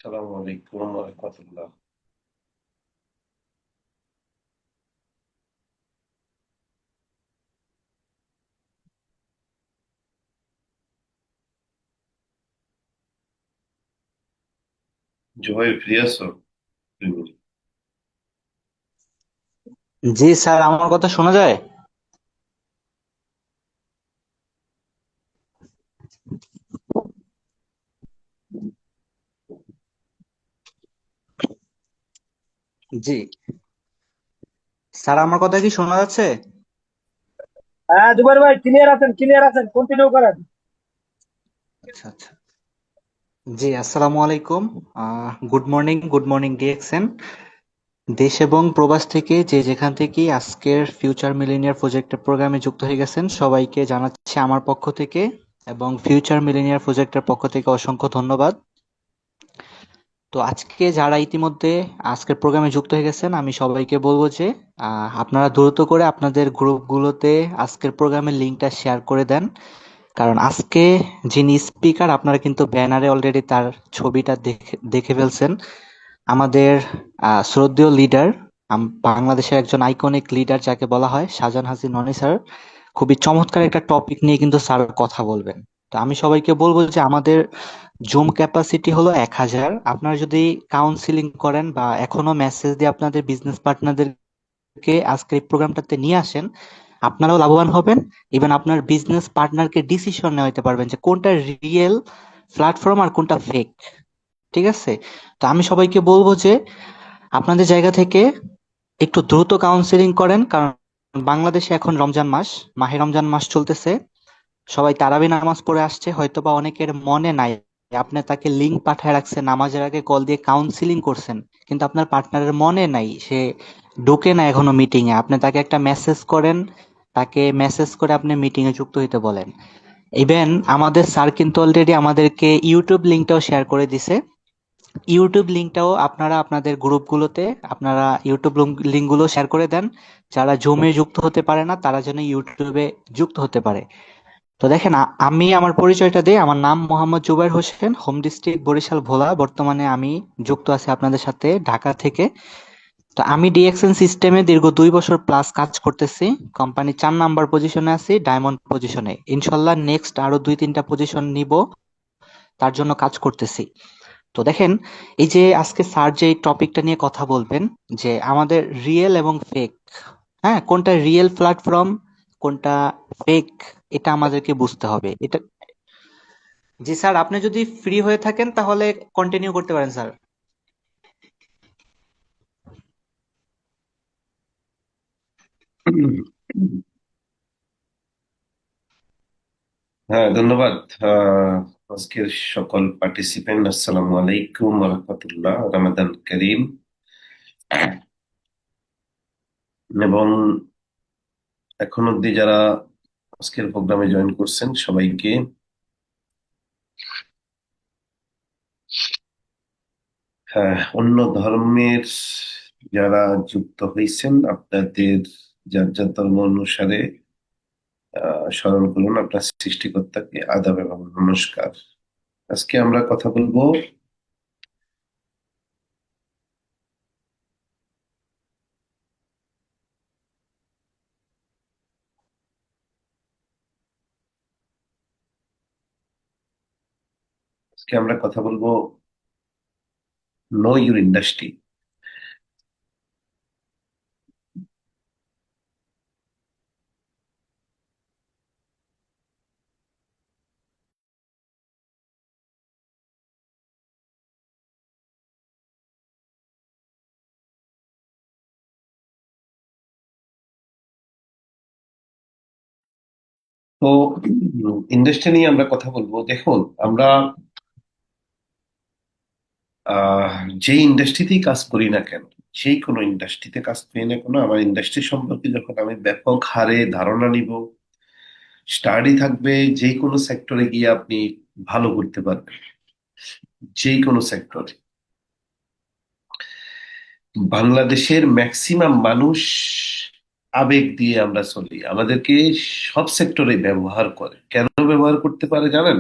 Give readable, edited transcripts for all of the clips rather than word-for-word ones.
আসসালামু আলাইকুম রহমতুল্লাহ। জুবাই ফ্রি আছো? 2 মিনিট। জি স্যার, আমার কথা শোনা যায়? জি স্যার, আমার কথা কি শোনা যাচ্ছে? হ্যাঁ, জুবাইর ভাই, ক্লিয়ার আছেন, কন্টিনিউ করেন। আচ্ছা আচ্ছা। জি, আসসালামু আলাইকুম। Good morning, good morning DXN. দেশ এবং প্রবাস থেকে যে যেখান থেকে আজকের ফিউচার মিলেনিয়ার প্রজেক্টের প্রোগ্রামে যুক্ত হয়ে গেছেন সবাইকে জানাচ্ছি আমার পক্ষ থেকে এবং ফিউচার মিলেনিয়ার প্রজেক্টের পক্ষ থেকে অসংখ্য ধন্যবাদ। তো আজকে যারা ইতিমধ্যে আজকের প্রোগ্রামে যুক্ত হয়ে গেছেন আমি সবাইকে বলবো যে আপনারা দ্রুত করে আপনাদের গ্রুপগুলোতে আজকের প্রোগ্রামের লিঙ্কটা শেয়ার করে দেন। কারণ আজকে যিনি স্পিকার আপনারা কিন্তু ব্যানারে অলরেডি তার ছবিটা দেখে দেখে ফেলছেন। আমাদের শ্রদ্ধেয় লিডার, বাংলাদেশের একজন আইকনিক লিডার যাকে বলা হয় শাহজাহান হাসিন ননি স্যার, খুবই চমৎকার একটা টপিক নিয়ে কিন্তু স্যার কথা বলবেন। তো আমি সবাইকে বলবো যে আমাদের জুম ক্যাপাসিটি হলো 1000। আপনারা যদি কাউন্সিলিং করেন বা এখনো মেসেজ দিয়ে আপনাদের বিজনেস পার্টনারদেরকে আজকে এই প্রোগ্রামটাতে নিয়ে আসেন, আপনারাও লাভবান হবেন। ইভেন আপনার বিজনেস পার্টনারকে ডিসিশন নিতে পারবেন যে কোনটা রিয়েল প্ল্যাটফর্ম আর কোনটা ফেক। ঠিক আছে? তো আমি সবাইকে বলবো যে আপনাদের জায়গা থেকে একটু দ্রুত কাউন্সিলিং করেন, কারণ বাংলাদেশে এখন রমজান মাস, মাহে রমজান মাস চলতেছে। সবাই তারাবি নামাজ পড়ে আসছে, হয়তোবা অনেকের মনে নাই আপনি তাকে লিংক পাঠায় রাখছেন, নামাজের আগে কল দিয়ে কাউন্সিলিং করছেন, কিন্তু আপনার পার্টনারের মনে নাই, সে ঢুকে না এখনো মিটিং এ। আপনি তাকে একটা মেসেজ করেন, তাকে মেসেজ করে আপনি মিটিং এ যুক্ত হইতে বলেন। ইভেন আমাদের স্যার কিন্তু অলরেডি আমাদেরকে ইউটিউব লিংকটাও শেয়ার করে দিছে। ইউটিউব লিংকটাও আপনারা আপনাদের গ্রুপগুলোতে আপনারা ইউটিউব লিংকগুলো শেয়ার করে দেন। যারা জুমে যুক্ত হতে পারে না তারা যেন ইউটিউবে যুক্ত হতে পারে। তো দেখেন, আমি আমার পরিচয়টা দিই। আমার নাম মোহাম্মদ জুবাইর হোসেন, হোম ডিস্ট্রিক্ট বরিশাল ভোলা। বর্তমানে আমি যুক্ত আছি আপনাদের সাথে ঢাকা থেকে। তো আমি ডিএক্সএন সিস্টেমে দীর্ঘ 2 বছর প্লাস কাজ করতেছি। কোম্পানি 4 নাম্বার পজিশনে আছি, ডায়মন্ড পজিশনে। ইনশাল্লাহ নেক্সট আরো 2-3টা পজিশন নিব, তার জন্য কাজ করতেছি। তো দেখেন, এই যে আজকে স্যার যে টপিকটা নিয়ে কথা বলবেন, যে আমাদের রিয়েল এবং ফেক, হ্যাঁ, কোনটা রিয়েল প্ল্যাটফর্ম, কোনটা ফেক, এটা আমাদেরকে বুঝতে হবে। এটা, জি স্যার, আপনি যদি ফ্রি হয়ে থাকেন তাহলে কন্টিনিউ করতে পারেন স্যার। হ্যাঁ, ধন্যবাদ। আহ, আজকের সকল পার্টিসিপেন্ট, আসসালামু আলাইকুম রহমতুল্লাহ, রমাদান করিম। এবং এখন অব্দি যারা আজকের প্রোগ্রামে জয়েন করছেন সবাইকে, হ্যাঁ, অন্য ধর্মের যারা যুক্ত হয়েছেন আপনাদের যার যার ধর্ম অনুসারে স্মরণ করুন আপনার সৃষ্টিকর্তাকে, আদাব এবং নমস্কার। আজকে আমরা কথা বলবো, আজকে আমরা কথা বলবো নো ইউর ইন্ডাস্ট্রি। তো ইন্ডাস্ট্রি নিয়ে আমরা কথা বলবো। দেখুন, আমরা আহ যে ইন্ডাস্ট্রিতেই কাজ করি না কেন, সেই কোনো ইন্ডাস্ট্রিতে কাজ করি না কেন, আমার ইন্ডাস্ট্রি সম্পর্কে যখন আমি ব্যাপক হারে ধারণা নিব, স্টাডি থাকবে, যে কোনো সেক্টরে গিয়ে আপনি ভালো করতে পারবেন। যে কোনো সেক্টরে বাংলাদেশের ম্যাক্সিমাম মানুষ আবেগ দিয়ে আমরা চলি, আমাদেরকে সব সেক্টরে ব্যবহার করে। কেন ব্যবহার করতে পারে জানেন?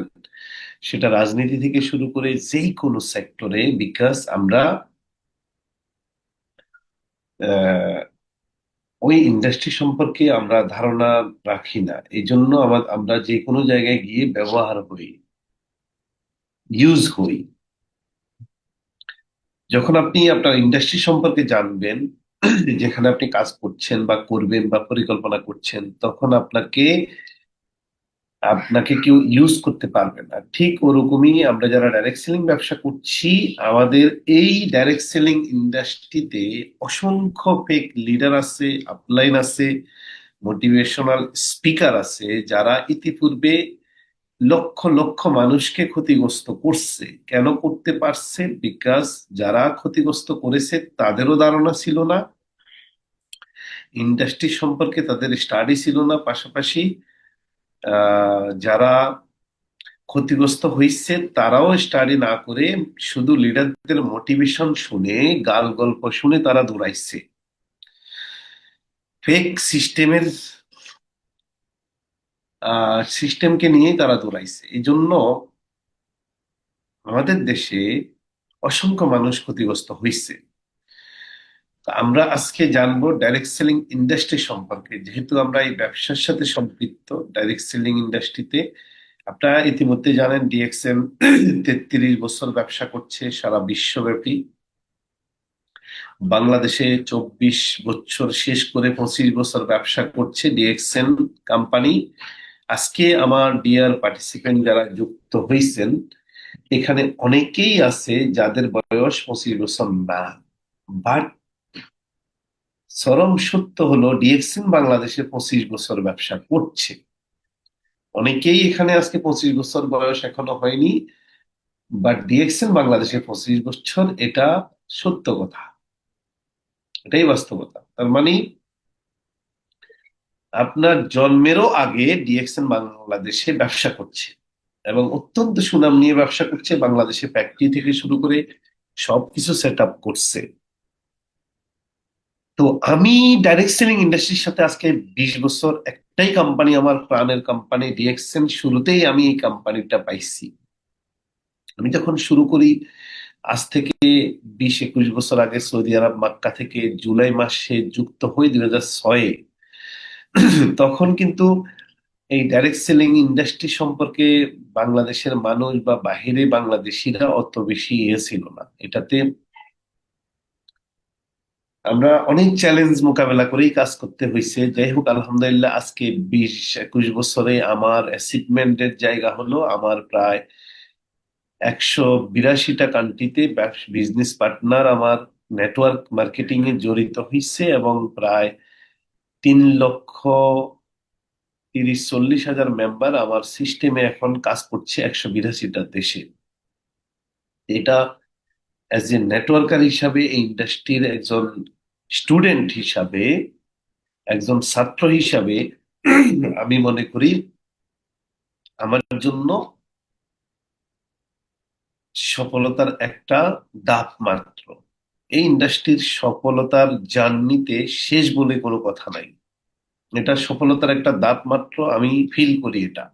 সেটা রাজনীতি থেকে শুরু করে যেই কোনো সেক্টরে, বিকজ আমরা আহ, ওই ইন্ডাস্ট্রি সম্পর্কে আমরা ধারণা রাখি না, এই জন্য আমরা যে কোনো জায়গায় গিয়ে ব্যবহার হই, ইউজ হই। যখন আপনি আপনার ইন্ডাস্ট্রি সম্পর্কে জানবেন, যেখানে আপনি কাজ করছেন বা করবেন বা পরিকল্পনা করছেন, তখন আপনাকে আপনাকে কেউ ইউজ করতে পারবে না। ঠিক ওরকমই আমরা যারা ডাইরেক্ট সেলিং ব্যবসা করছি, আমাদের এই ডাইরেক্ট সেলিং ইন্ডাস্ট্রিতে অসংখ্য ফেক লিডার আছে, আপলাইন আছে, মোটিভেশনাল স্পিকার আছে, যারা ইতিপূর্বে লক্ষ লক্ষ মানুষকে ক্ষতিগ্রস্ত করছে। কেন করতে পারছে? বিকজ যারা ক্ষতিগ্রস্ত করেছে তাদেরও ধারণা ছিল না, ইন্ডাস্ট্রি সম্পর্কে তাদের স্টাডি ছিল না, পাশাপাশি যারা ক্ষতিগ্রস্ত হয়েছে তারাও স্টাডি না করে শুধু লিডারদের মোটিভেশন শুনে, গাল গল্প শুনে তারা দৌড়াইছে ফেক সিস্টেমকে নিয়ে তারা দৌড়াইছে। এই জন্য আমাদের দেশে অসংখ্য মানুষ ক্ষতিগ্রস্ত হয়েছে। তো আমরা আজকে জানবো ডাইরেক্ট সেলিং ইন্ডাস্ট্রি সম্পর্কে, যেহেতু আমরা এই ব্যবসার সাথে সম্পৃক্ত। ডাইরেক্ট সেলিং ইন্ডাস্ট্রিতে আপনারা ইতিমধ্যে জানেন ডিএক্সএন 33 বছর ব্যবসা করছে সারা বিশ্বব্যাপী। বাংলাদেশে 24 বছর শেষ করে 25 বছর ব্যবসা করছে ডিএক্সএন কোম্পানি। আজকে আমার ডিয়ার পার্টিসিপেন্ট যারা যুক্ত হয়েছেন, এখানে অনেকেই আছে যাদের বয়স 25 বছর না। বাট চরম সত্য হলো ডিএক্সএন বাংলাদেশে 25 বছর ব্যবসা করছে। অনেকেই এখানে আজকে 25 বছর বয়স এখনো হয়নি, বাট ডিএক্সএন বাংলাদেশে 25 বছর, এটা সত্য কথা, এটাই বাস্তবতা। তার মানে আপনার জন্মেরও আগে ডিএক্সএন বাংলাদেশে ব্যবসা করছে এবং অত্যন্ত সুনাম নিয়ে ব্যবসা করছে। বাংলাদেশে ফ্যাক্টরি থেকে শুরু করে সবকিছু সেট আপ করছে। তো আমি ডাইরেক্ট সেলিং ইন্ডাস্ট্রির সাথে আজকে 20 বছর, একটাই কোম্পানি আমার প্রাণের কোম্পানি ডিএক্সএন, শুরুতেই আমি এই কোম্পানিটা পাইছি। আমি যখন শুরু করি আজ থেকে 20-21 বছর আগে, সৌদি আরব মক্কা থেকে জুলাই মাসে যুক্ত হই 2006-এ, তখন কিন্তু এই ডাইরেক্ট সেলিং ইন্ডাস্ট্রি সম্পর্কে বাংলাদেশের মানুষ বা বাহিরে বাংলাদেশিরা অত বেশি ছিল না। এটাতে আমরা অনেক চ্যালেঞ্জ মোকাবেলা করেই কাজ করতে হয়েছে। যাই হোক, আলহামদুলিল্লাহ আজকে 20-21 বছরে আমার অ্যাচিভমেন্টের জায়গা হলো আমার প্রায় 182টা কান্ট্রিতে বিজনেস পার্টনার আমার নেটওয়ার্ক মার্কেটিং এ জড়িত হয়েছে, এবং প্রায় 3,30,40,000 মেম্বার আমার সিস্টেমে এখন কাজ করছে 182টা দেশে। এটা অ্যাজ এ নেটওয়ার্কার হিসাবে, এই ইন্ডাস্ট্রির একজন স্টুডেন্ট হিসাবে, একজন ছাত্র হিসাবে আমি মনে করি আমার জন্য সফলতার একটা ধাপ মাত্র। এই ইন্ডাস্ট্রির সফলতার জার্নিতে শেষ বলে কোনো কথা নাই, এটা সফলতার একটা ধাপ মাত্র, আমি ফিল করি এটা।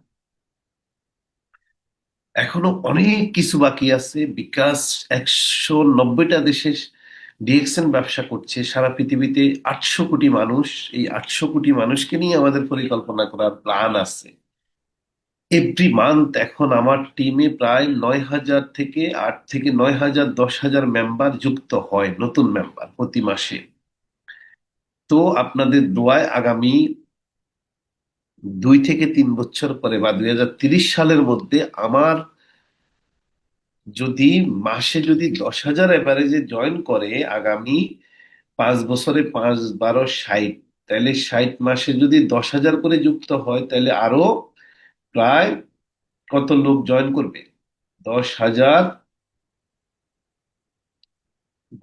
এখনো অনেক কিছু বাকি আছে, বিকাশ 190টা দেশে ডিএক্সএন ব্যবসা করছে। সারা পৃথিবীতে 800 কোটি মানুষ, এই 800 কোটি মানুষকে নিয়ে আমাদের পরিকল্পনা করার প্ল্যান আছে। এভরি মান্থ এখন আমার টিমে প্রায় 9,000 থেকে 8 থেকে 9,000, 10,000 মেম্বার যুক্ত হয়, নতুন মেম্বার প্রতি মাসে। তো আপনাদের দোয়ায় আগামী 2 থেকে 3 বছর পরে বা 2030 সালের মধ্যে আমার যদি মাসে যদি 10,000 এভারেজে জয়েন করে, আগামী 5 বছরে 5 × 12 = 60, তাহলে 60 মাসে যদি 10,000 করে যুক্ত হয়, তাহলে আরো প্রায় কত লোক জয়েন করবে? 10,000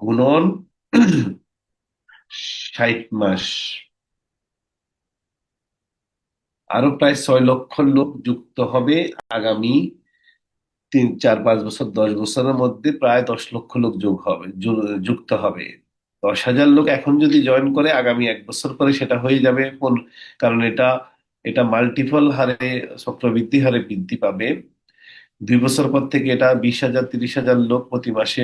গুণন 60 মাস, আরো প্রায় 6 লক্ষ লোক যুক্ত হবে আগামী 3, 4, 5 বছর, 10 বছরের মধ্যে প্রায় 10 লক্ষ লোক যুক্ত হবে। 10,000 লোক এখন যদি জয়েন করে, আগামী 1 বছর পরে সেটা হয়ে যাবে কারণ এটা এটা মাল্টিপল হারে, চক্রবৃদ্ধি হারে বৃদ্ধি পাবে। 2 বছর পর থেকে এটা 20,000 30,000 লোক প্রতি মাসে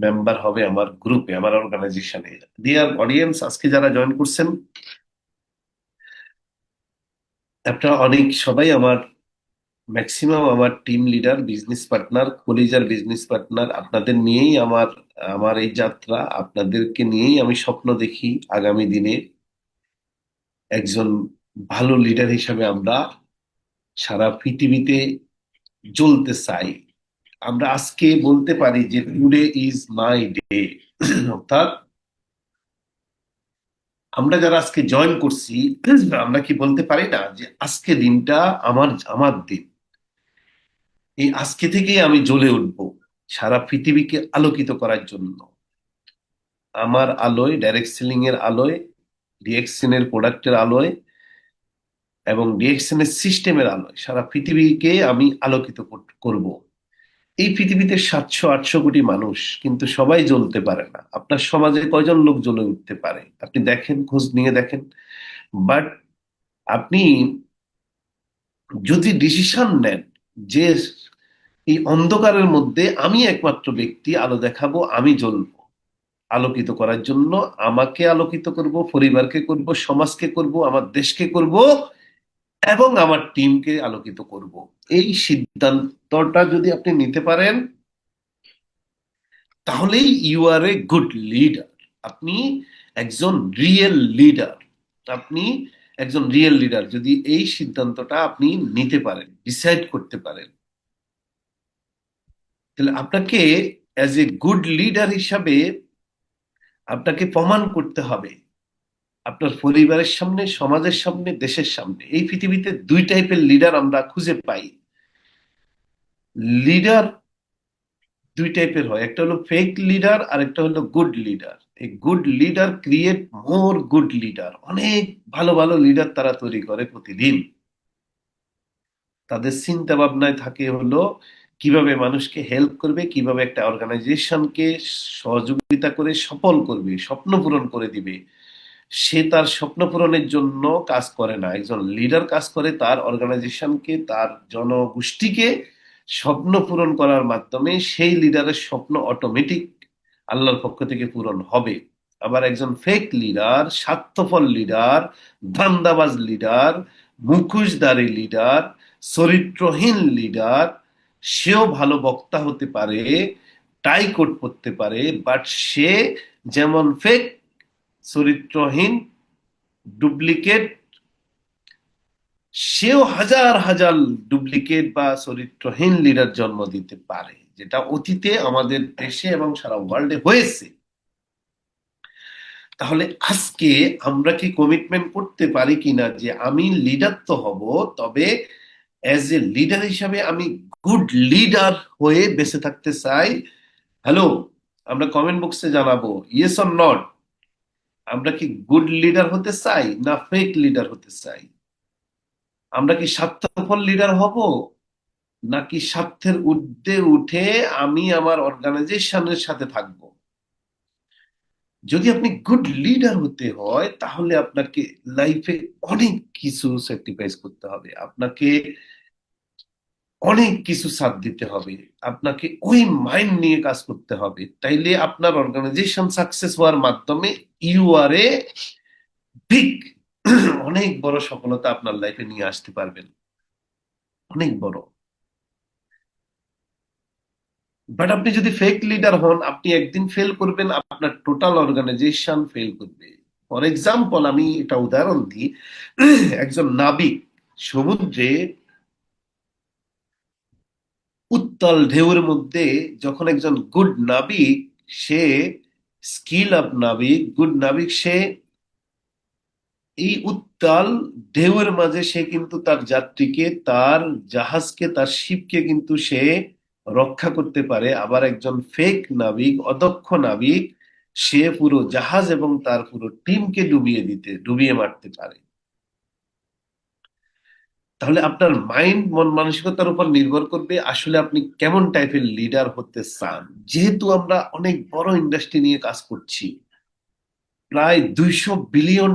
মেম্বার হবে আমার গ্রুপে, আমার অর্গানাইজেশনে। ডিয়ার অডিয়েন্স, আজকে যারা জয়েন করছেন, আপনারা অনেক সবাই আমার, ম্যাক্সিমাম আমার টিম লিডার, বিজনেস পার্টনার, কলিজার বিজনেস পার্টনার। আপনাদের নিয়েই আমার আমার এই যাত্রা, আপনাদেরকে নিয়েই আমি স্বপ্ন দেখি আগামী দিনে একজন ভালো লিডার হিসাবে আমরা সারা পৃথিবীতে জ্বলতে চাই। আমরা আজকে বলতে পারি যে টুডে ইজ মাই ডে। অর্থাৎ আমরা যারা আজকে জয়েন করছি, আমরা কি বলতে পারি না যে আজকে দিনটা আমার আমার দিন, এই আজকে থেকেই আমি জ্বলে উঠবো সারা পৃথিবীকে আলোকিত করার জন্য। আমার আলোয়, ডাইরেক্ট সেলিং এর আলোয়, ডিএক্সএন এর প্রোডাক্টের আলোয় এবং ডিএক্সএন এর সিস্টেমের আলোয় সারা পৃথিবীকে আমি আলোকিত করব। এই পৃথিবীতে 700-800 কোটি মানুষ, কিন্তু সবাই জ্বলতে পারে না। আপনার সমাজে কয়জন লোক জ্বলে উঠতে পারে আপনি দেখেন, খোঁজ নিয়ে দেখেন। বাট আপনি যদি ডিসিশন নেন যে এই অন্ধকারের মধ্যে আমি একমাত্র ব্যক্তি, আলো দেখাবো, আমি জ্বলবো আলোকিত করার জন্য, আমাকে আলোকিত করব, পরিবারকে করব, সমাজকে করব, আমার দেশকে করব এবং আমার টিমকে আলোকিত করব, এই সিদ্ধান্তটা যদি আপনি নিতে পারেন, তাহলেই you are a good leader. আপনি একজন রিয়েল লিডার। আপনি একজন রিয়েল লিডার যদি এই সিদ্ধান্তটা আপনি নিতে পারেন, ডিসাইড করতে পারেন, তাহলে আপনাকে অ্যাজ এ গুড লিডার হিসাবে আপনাকে প্রমাণ করতে হবে আপনার পরিবারের সামনে, সমাজের সামনে, দেশের সামনে। এই পৃথিবীতে 2 টাইপের লিডার আমরা খুঁজে পাই। লিডার 2 টাইপের হয়, একটা হলো ফেক লিডার আর একটা হলো গুড লিডার। এই গুড লিডার ক্রিয়েট মোর গুড লিডার। অনেক ভালো ভালো লিডার তারা তৈরি করে প্রতিদিন। তাদের চিন্তা ভাবনায় থাকে হলো কিভাবে মানুষকে হেল্প করবে, কিভাবে একটা অর্গানাইজেশনকে সহযোগিতা করে সফল করবে, স্বপ্ন পূরণ করে দিবে। সে তার স্বপ্ন পূরণের জন্য কাজ করে না, একজন লিডার কাজ করে তার অর্গানাইজেশনকে, তার জনগোষ্ঠীকে স্বপ্ন পূরণ করার মাধ্যমে সেই লিডারের স্বপ্ন অটোমেটিক আল্লাহর পক্ষ থেকে পূরণ হবে। আবার একজন ফেক লিডার, স্বার্থপর লিডার, ধান্দাবাজ লিডার, মুখোশধারী লিডার, চরিত্রহীন লিডার, সেও ভালো বক্তা হতে পারে, টাই কোট করতে পারে, বাট সে যেমন ফেক, চরিত্রহীন, ডুপ্লিকেট, সেও হাজার হাজার ডুপ্লিকেট বা চরিত্রহীন লিডার জন্ম দিতে পারে, যেটা অতীতে আমাদের দেশে এবং সারা ওয়ার্ল্ডে হয়েছে। তাহলে আজকে আমরা কি কমিটমেন্ট করতে পারি কিনা যে আমি লিডার তো হব, তবে অ্যাজ এ লিডার হিসাবে আমি গুড লিডার হয়ে বেঁচে থাকতে চাই। হ্যালো, আমরা কমেন্ট বক্সে জানাবো ইয়েস অর নট। আমরা কি গুড লিডার হতে চাই না ফেক লিডার হতে চাই? আমরা কি স্বার্থপর লিডার হব নাকি স্বার্থের ঊর্ধ্বে উঠে আমি আমার অর্গানাইজেশনের সাথে থাকব? যদি আপনি গুড লিডার হতে হয় তাহলে আপনাকে লাইফে অনেক কিছু স্যাক্রিফাইস করতে হবে, আপনাকে অনেক কিছু সাথ দিতে হবে, আপনাকে ওই মাইন্ড নিয়ে কাজ করতে হবে। তাইলে আপনার অর্গানাইজেশন সাকসেস হওয়ার মাধ্যমে ইউ আর এ বিগ, অনেক বড় সফলতা আপনার লাইফে নিয়ে আসতে পারবেন, অনেক বড়। বাট আপনি যদি ফেক লিডার হন, আপনি একদিন ফেল করবেন, আপনার টোটাল অর্গানাইজেশন ফেল করবে। ফর এক্সাম্পল, আমি এটা উদাহরণ দিই। একজন নাবিক সমুদ্রে উত্তাল ঢেউয়ের মধ্যে, যখন একজন গুড নাবিক, সে স্কিল আপ নাবিক, গুড নাবিক, সে এই উত্তাল ঢেউয়ের মাঝে সে কিন্তু তার যাত্রীকে, তার জাহাজকে, তার শিপকে কিন্তু সে রক্ষা করতে পারে। আবার একজন ফেক নাবিক, অদক্ষ নাবিক, সে পুরো জাহাজ এবং তার পুরো টিমকে ডুবিয়ে মারতে পারে। তাহলে আপনার মাইন্ড, মন মানসিকতার উপর নির্ভর করবে আসলে আপনি কেমন টাইপের লিডার হতে চান। যেহেতু আমরা অনেক বড় ইন্ডাস্ট্রি নিয়ে কাজ করছি, প্রায় $200 বিলিয়ন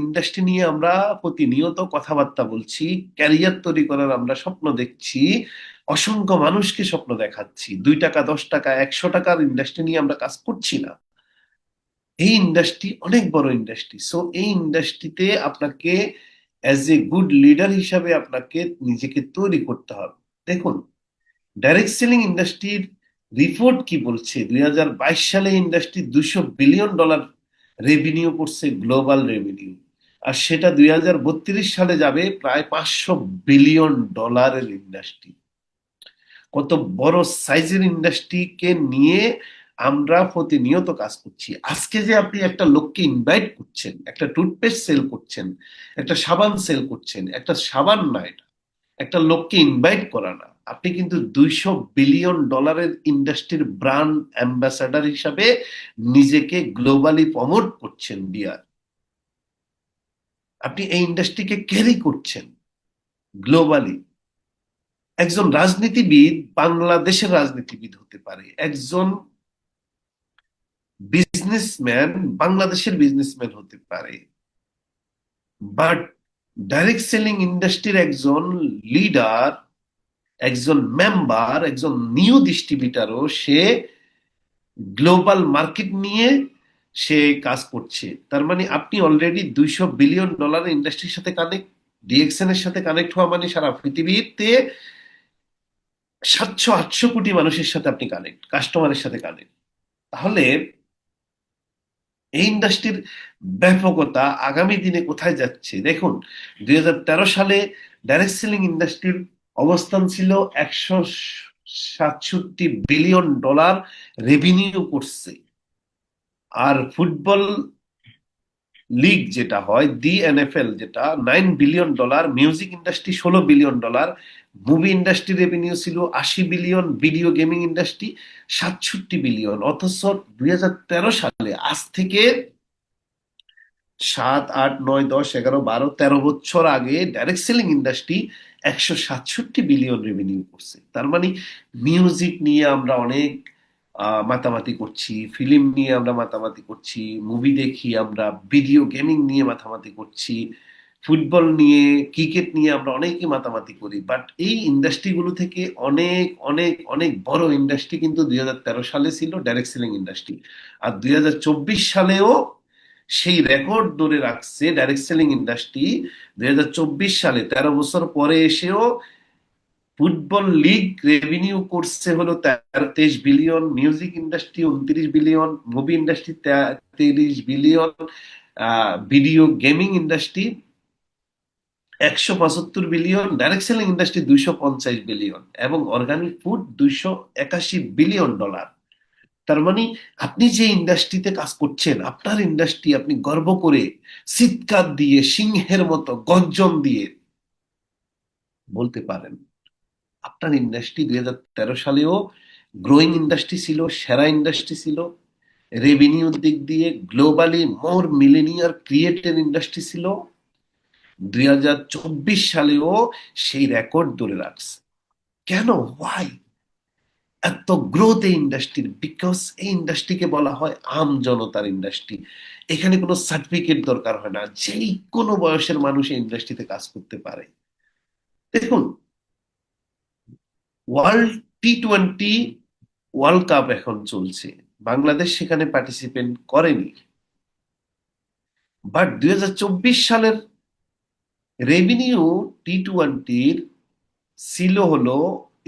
ইন্ডাস্ট্রি নিয়ে আমরা প্রতিনিয়ত কথাবার্তা বলছি, ক্যারিয়ার তৈরি করার আমরা স্বপ্ন দেখছি, অসংখ্য মানুষকে স্বপ্ন দেখাচ্ছি। 2 টাকা, 10 টাকা, 100 টাকার ইন্ডাস্ট্রি নিয়ে আমরা কাজ করছি না। এই ইন্ডাস্ট্রি অনেক বড় ইন্ডাস্ট্রি। সো এই ইন্ডাস্ট্রিতে আপনাকে অ্যাজ এ গুড লিডার হিসাবে আপনাকে নিজেকে তৈরি করতে হবে। দেখুন, ডাইরেক্ট সেলিং ইন্ডাস্ট্রির রিপোর্ট কি বলছে, 2022 সালে ইন্ডাস্ট্রি $200 বিলিয়ন রেভিনিউ করছে, গ্লোবাল রেভিনিউ। আর সেটা 2032 সালে যাবে প্রায় $500 বিলিয়ন ইন্ডাস্ট্রি। কত বড় সাইজের ইন্ডাস্ট্রিকে নিয়ে আমরা প্রতিনিয়ত কাজ করছি। আজকে যে আপনি একটা লোককে ইনভাইট করছেন, একটা টুথপেস্ট সেল করছেন, একটা সাবান সেল করছেন, একটা সাবান না, এটা একটা লোককে ইনভাইট করা না, আপনি কিন্তু $200 বিলিয়ন ইন্ডাস্ট্রির ব্র্যান্ড অ্যাম্বাসাডার হিসাবে নিজেকে গ্লোবালি প্রমোট করছেন। বিয়ার, আপনি এই ইন্ডাস্ট্রিকে ক্যারি করছেন গ্লোবালি। একজন রাজনীতিবিদ বাংলাদেশের রাজনীতিবিদ হতে পারে, একজন বিজনেসম্যান বাংলাদেশের বিজনেসম্যান হতে পারে, বাট ডাইরেক্ট সেলিং ইন্ডাস্ট্রির একজন লিডার, একজন মেম্বার, একজন নিউ ডিস্ট্রিবিউটারও সে গ্লোবাল মার্কেট নিয়ে সে কাজ করছে। তার মানে আপনি অলরেডি $200 বিলিয়ন ইন্ডাস্ট্রির সাথে কানেক্ট। ডিএক্সএন এর সাথে কানেক্ট হওয়া মানে সারা পৃথিবীতে 700-800 কোটি মানুষের সাথে আপনি কানেক্ট, কাস্টমারের সাথে কানেক্ট। তাহলে এই ইন্ডাস্ট্রির ব্যাপকতা আগামী দিনে কোথায় যাচ্ছে দেখুন। 2013 সালে ডাইরেক্ট সেলিং ইন্ডাস্ট্রির অবস্থান ছিল $167 বিলিয়ন রেভিনিউ করছে। আর ফুটবল লিগ যেটা হয়, দি এনএফএল, যেটা $9 billion, music industry $16 billion, movie industry revenue ছিল 80 billion, video gaming industry 67 billion. অথচ 2013 সালে, আজ থেকে 7, 8, 9, 10, 11, 12, 13 বছর আগে direct selling industry 167 billion revenue করছে। তার মানে মিউজিক নিয়ে আমরা অনেক মাতামাতি করছি, ফিল্ম নিয়ে আমরা মাতামাতি করছি, মুভি দেখি আমরা, ভিডিও গেমিং নিয়ে মাতামাতি করছি, ফুটবল নিয়ে, ক্রিকেট নিয়ে আমরা অনেকে মাতামাতি করি। বাট এই ইন্ডাস্ট্রিগুলো থেকে অনেক অনেক অনেক বড় ইন্ডাস্ট্রি কিন্তু 2013 সালে ছিল ডাইরেক্ট সেলিং ইন্ডাস্ট্রি। আর 2024 সালেও সেই রেকর্ড ধরে রাখছে ডাইরেক্ট সেলিং ইন্ডাস্ট্রি। 2024 সালে 13 বছর পরে এসেও ফুটবল লিগ রেভিনিউ করছে হলো 23 billion, music industry 29 billion, movie industry 33 billion, video gaming industry 175 billion, direct selling industry 250 billion, এবং অর্গানিক ফুড $281 বিলিয়ন। তার মানে আপনি যে ইন্ডাস্ট্রিতে কাজ করছেন, আপনার ইন্ডাস্ট্রি, আপনি গর্ব করে চিৎকার দিয়ে সিংহের মতো গর্জন দিয়ে বলতে পারেন আপনার ইন্ডাস্ট্রি 2013 সালেও গ্রোয়িং ইন্ডাস্ট্রি ছিল, সেরা ইন্ডাস্ট্রি ছিল, রেভিনিউর দিক দিয়ে গ্লোবালি মোর মিলেনিয়ার ক্রিয়েটেড ইন্ডাস্ট্রি ছিল। 2024 সালেও সেই রেকর্ড ধরে রাখছে। কেন? ওয়াই এত গ্রোথ এই ইন্ডাস্ট্রির? বিকজ এই ইন্ডাস্ট্রিকে বলা হয় আম জনতার ইন্ডাস্ট্রি। এখানে কোনো সার্টিফিকেট দরকার হয় না, যেই কোনো বয়সের মানুষ এই ইন্ডাস্ট্রিতে কাজ করতে পারে। দেখুন, ওয়ার্ল্ড টি-20 ওয়ার্ল্ড কাপ এখন চলছে, বাংলাদেশ সেখানে পার্টিসিপেট করেনি। বাট 2024 সালের রেভিনিউ টি-20-র ছিল হলো,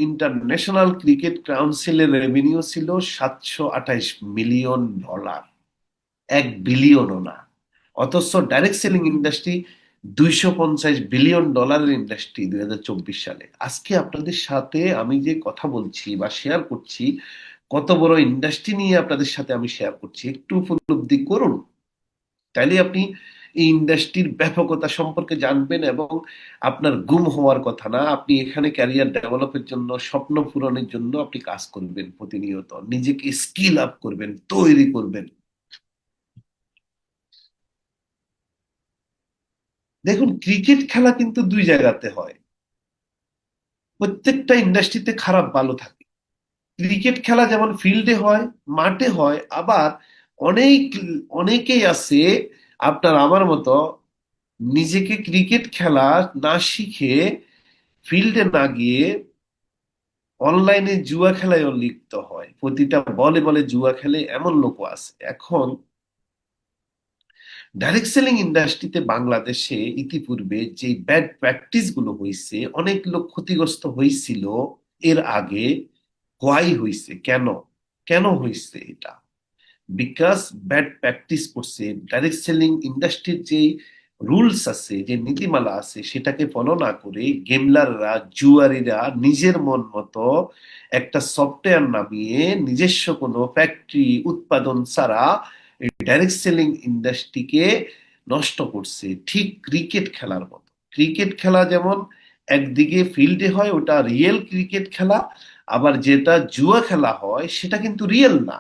ইন্টারন্যাশনাল ক্রিকেট কাউন্সিলের রেভিনিউ ছিল $728 মিলিয়ন, 1 বিলিয়নও না। অথচ direct selling industry $250 billion industry 2024 সালে। আজকে আপনাদের সাথে আমি যে কথা বলছি বা শেয়ার করছি, কত বড় ইন্ডাস্ট্রি নিয়ে আপনাদের সাথে আমি শেয়ার করছি, একটু উপলব্ধি করুন। তাইলে আপনি এই ইন্ডাস্ট্রির ব্যাপকতা সম্পর্কে জানবেন, এবং আপনার গুম হওয়ার কথা না। আপনি এখানে ক্যারিয়ার ডেভেলপের জন্য, স্বপ্ন পূরণের জন্য আপনি কাজ করবেন, প্রতিনিয়ত নিজেকে স্কিল আপ করবেন, তৈরি করবেন। দেখুন, ক্রিকেট খেলা কিন্তু 2 জায়গাতে হয়। প্রত্যেকটা ইন্ডাস্ট্রিতে খারাপ ভালো থাকে। ক্রিকেট খেলা যেমন ফিল্ডে হয়, মাঠে হয়, আবার অনেক অনেকেই আছে আপনার আমার মতো, নিজেকে ক্রিকেট খেলা না শিখে, ফিল্ডে না গিয়ে অনলাইনে জুয়া খেলায়ও লিপ্ত হয়, প্রতিটা বলে বলে জুয়া খেলে এমন লোকও আছে। এখন ডাইরেক্ট সেলিং ইন্ডাস্ট্রিতে বাংলাদেশে ইতিপূর্বে যে ব্যাড প্র্যাকটিস গুলো হয়েছে, অনেক লোক ক্ষতিগ্রস্ত হয়েছিল এর আগে। হোয়াই হয়েছে, কেন কেন হয়েছে এটা? বিকজ ব্যাড প্র্যাকটিস করছে। ডাইরেক্ট সেলিং ইন্ডাস্ট্রির যে রুলস আছে, যে নীতিমালা আছে, সেটাকে ফলো না করে গেমলাররা, জুয়ারিরা নিজের মন মতো একটা সফটওয়্যার নামিয়ে নিজস্ব কোনো ফ্যাক্টরি উৎপাদন ছাড়া ডাইরেক্ট সেলিং ইন্ডাস্ট্রিকে নষ্ট করছে। ঠিক ক্রিকেট খেলার মতো। ক্রিকেট খেলা যেমন একদিকে ফিল্ডে হয়, ওটা রিয়েল ক্রিকেট খেলা, আবার যেটা জুয়া খেলা হয় সেটা কিন্তু রিয়েল না।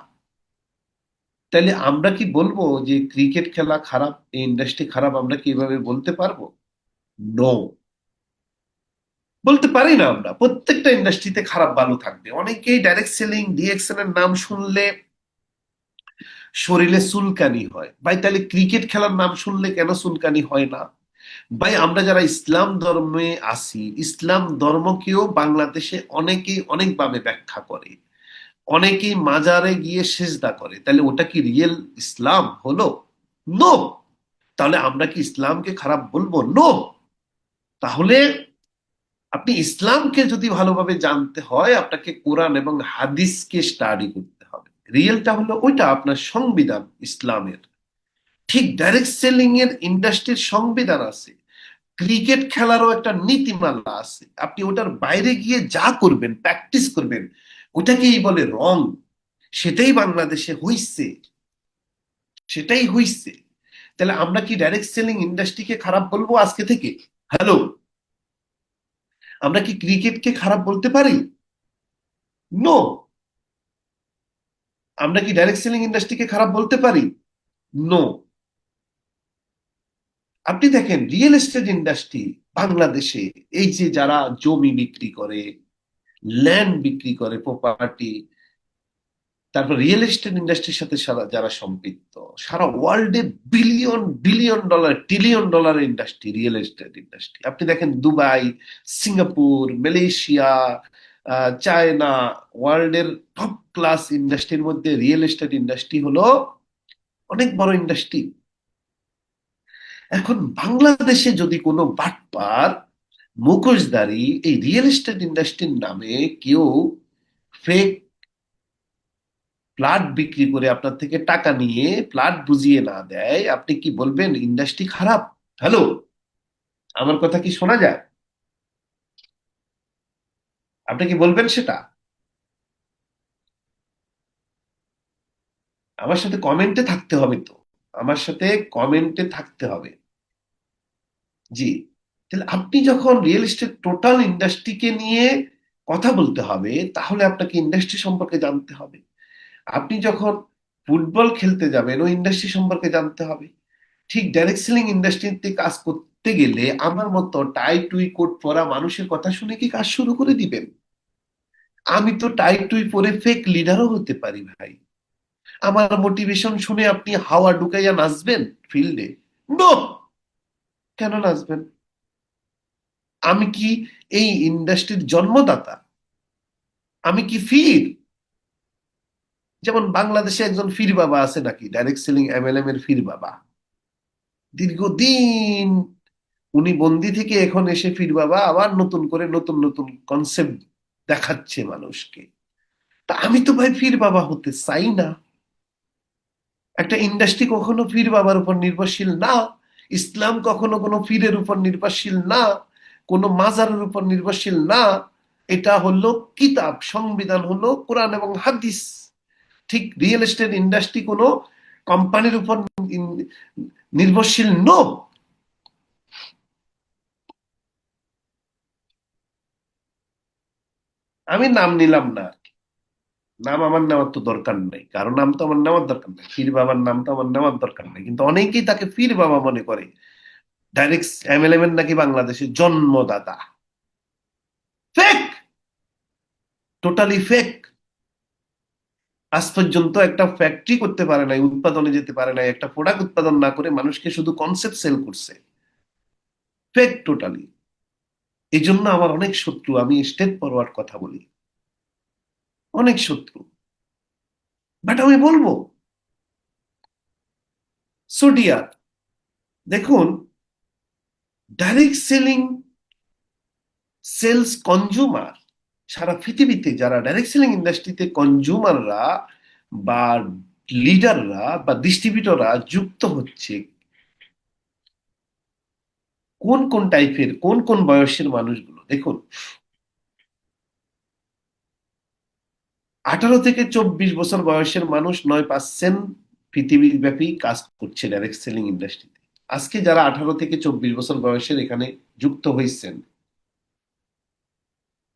তাহলে আমরা কি বলবো যে ক্রিকেট খেলা খারাপ, এই ইন্ডাস্ট্রি খারাপ? আমরা কি এভাবে বলতে পারবো? নো, বলতে পারি না। আমরা প্রত্যেকটা ইন্ডাস্ট্রিতে খারাপ ভালো থাকবে। অনেকেই ডাইরেক্ট সেলিং, ডিএক্সএন এর নাম শুনলে শরীরে চুলকানি হয় ভাই। তাহলে ক্রিকেট খেলার নাম শুনলে কেন চুলকানি হয় না? ভাই, আমরা যারা ইসলাম ধর্মে আছি, ইসলাম ধর্মকেও বাংলাদেশে অনেকেই অনেকভাবে ব্যাখ্যা করে। অনেকেই মাজারে গিয়ে সেজদা করে। তাহলে ওটা কি রিয়েল ইসলাম হলো? নো। তাহলে আমরা কি ইসলামকে খারাপ বলবো? নো। তাহলে আপনি ইসলামকে যদি ভালোভাবে জানতে হয়, আপনাকে কোরআন এবং হাদিসকে স্টাডি করতে হবে। রিয়েলটা হলো ওইটা, আপনার সংবিধান ইসলামের। ঠিক ডাইরেক্ট সেলিং এর ইন্ডাস্ট্রির সংবিধান আছে, ক্রিকেট খেলারও একটা নীতিমালা আছে। আপনি ওটার বাইরে গিয়ে যা করবেন, প্র্যাকটিস করবেন, ওটাকেই বলে রং। সেটাই বাংলাদেশে হইছে, সেটাই হইছে। তাহলে আমরা কি ডাইরেক্ট সেলিং ইন্ডাস্ট্রিকে খারাপ বলবো আজকে থেকে? হ্যালো, আমরা কি ক্রিকেটকে খারাপ বলতে পারি? নো। আমরা কি ডাইরেক্ট সেলিং ইন্ডাস্ট্রিকে খারাপ বলতে পারি? নো। আপনি দেখেন রিয়েল এস্টেট ইন্ডাস্ট্রি বাংলাদেশে, এই যে যারা জমি বিক্রি করে, ল্যান্ড বিক্রি করে, প্রপার্টি, তারপর রিয়েল এস্টেট ইন্ডাস্ট্রির সাথে যারা সম্পৃক্ত, সারা ওয়ার্ল্ডে বিলিয়ন বিলিয়ন ডলার, ট্রিলিয়ন ডলারের ইন্ডাস্ট্রি রিয়েল এস্টেট ইন্ডাস্ট্রি। আপনি দেখেন দুবাই, সিঙ্গাপুর, মালয়েশিয়া, চায়না, ওয়ার্ল্ডের টপ ক্লাস ইন্ডাস্ট্রির মধ্যে রিয়েল এস্টেট ইন্ডাস্ট্রি হলো অনেক বড় ইন্ডাস্ট্রি। এখন বাংলাদেশে যদি কোনো বাটপার, মুখোশধারী এই রিয়েল এস্টেট ইন্ডাস্ট্রির নামে কেউ ফেক প্লট বিক্রি করে আপনার থেকে টাকা নিয়ে প্লট বুঝিয়ে না দেয়, আপনি কি বলবেন ইন্ডাস্ট্রি খারাপ? হ্যালো, আমার কথা কি শোনা যায়? আপনি কি বলবেন সেটা? আমার সাথে কমেন্টে থাকতে হবে তো, আমার সাথে কমেন্টে থাকতে হবে। জি। তাহলে আপনি যখন রিয়েল এস্টেট টোটাল ইন্ডাস্ট্রিকে নিয়ে কথা বলতে হবে, তাহলে আপনাকে ইন্ডাস্ট্রি সম্পর্কে জানতে হবে। আপনি যখন ফুটবল খেলতে যাবেন, ওই ইন্ডাস্ট্রি সম্পর্কে জানতে হবে। ঠিক ডাইরেক্ট সেলিং ইন্ডাস্ট্রিতে কাজ করতে গেলে আমার মতো টাই টুই কোট পরা মানুষের কথা শুনে কি কাজ শুরু করে দিবেন? আমি তো টাই টুই পরে ফেক লিডারও হতে পারি ভাই। আমার মোটিভেশন শুনে আপনি হাওয়া ঢুকাইয়া নাচবেন ফিল্ডে? নো। কেন নাচবেন? আমি কি এই ইন্ডাস্ট্রির জন্মদাতা? আমি কি ফির? যেমন বাংলাদেশে একজন ফির বাবা আছে নাকি, ডাইরেক্ট সেলিং এমএলএম এর ফির বাবা। দীর্ঘদিন উনি বন্দি থেকে এখন এসে ফির বাবা আবার নতুন করে নতুন নতুন কনসেপ্ট দেখাচ্ছে মানুষকে। তা আমি তো ভাই ফির বাবা হতে চাই না। একটা ইন্ডাস্ট্রি কখনো ফির বাবার উপর নির্ভরশীল না। ইসলাম কখনো কোনো ফিরের উপর নির্ভরশীল না, কোনো মাজারের উপর নির্ভরশীল না। এটা হলো কিতাব, সংবিধান হলো কোরআন এবং হাদিস। ঠিক রিয়েল এস্টেট ইন্ডাস্ট্রি কোনো কোম্পানির উপর নির্ভরশীল নো। আমি নাম নিলাম না, নাম আমার নেওয়ার তো দরকার নাই, কারণ নাম তো আমার নেওয়ার দরকার নাই, ফির বাবার নাম তো আমার নেওয়ার দরকার নাই। কিন্তু অনেকেই তাকে ফির বাবা মনে করে। ডাইরেক্ট এমএলএম এর নাকি বাংলাদেশের জন্মদাতা। Fake, totally fake. আজ পর্যন্ত একটা ফ্যাক্টরি করতে পারে নাই, উৎপাদনে যেতে পারে নাই, একটা প্রোডাক্ট উৎপাদন না করে মানুষকে শুধু কনসেপ্ট সেল করছে। Fake totally. এই জন্য আমার অনেক শত্রু, আমি স্টেট ফরওয়ার্ড কথা বলি। অনেক শত্রু, বাট আমি বলবো সোডিয়ার, দেখুন, ডাইরেক্ট সেলিং সেলস কনজুমার, সারা পৃথিবীতে যারা ডাইরেক্ট সেলিং ইন্ডাস্ট্রিতে কনজুমাররা বা লিডাররা বা ডিস্ট্রিবিউটররা যুক্ত হচ্ছে, কোন কোন টাইপের, কোন কোন বয়সের মানুষগুলো দেখুন। 18 থেকে 24 বছর বয়সের মানুষ 9% পৃথিবীব্যাপী কাজ করছে ডাইরেক্ট সেলিং ইন্ডাস্ট্রিতে। আজকে যারা 18 থেকে 24 বছর বয়সের এখানে যুক্ত হয়েছেন,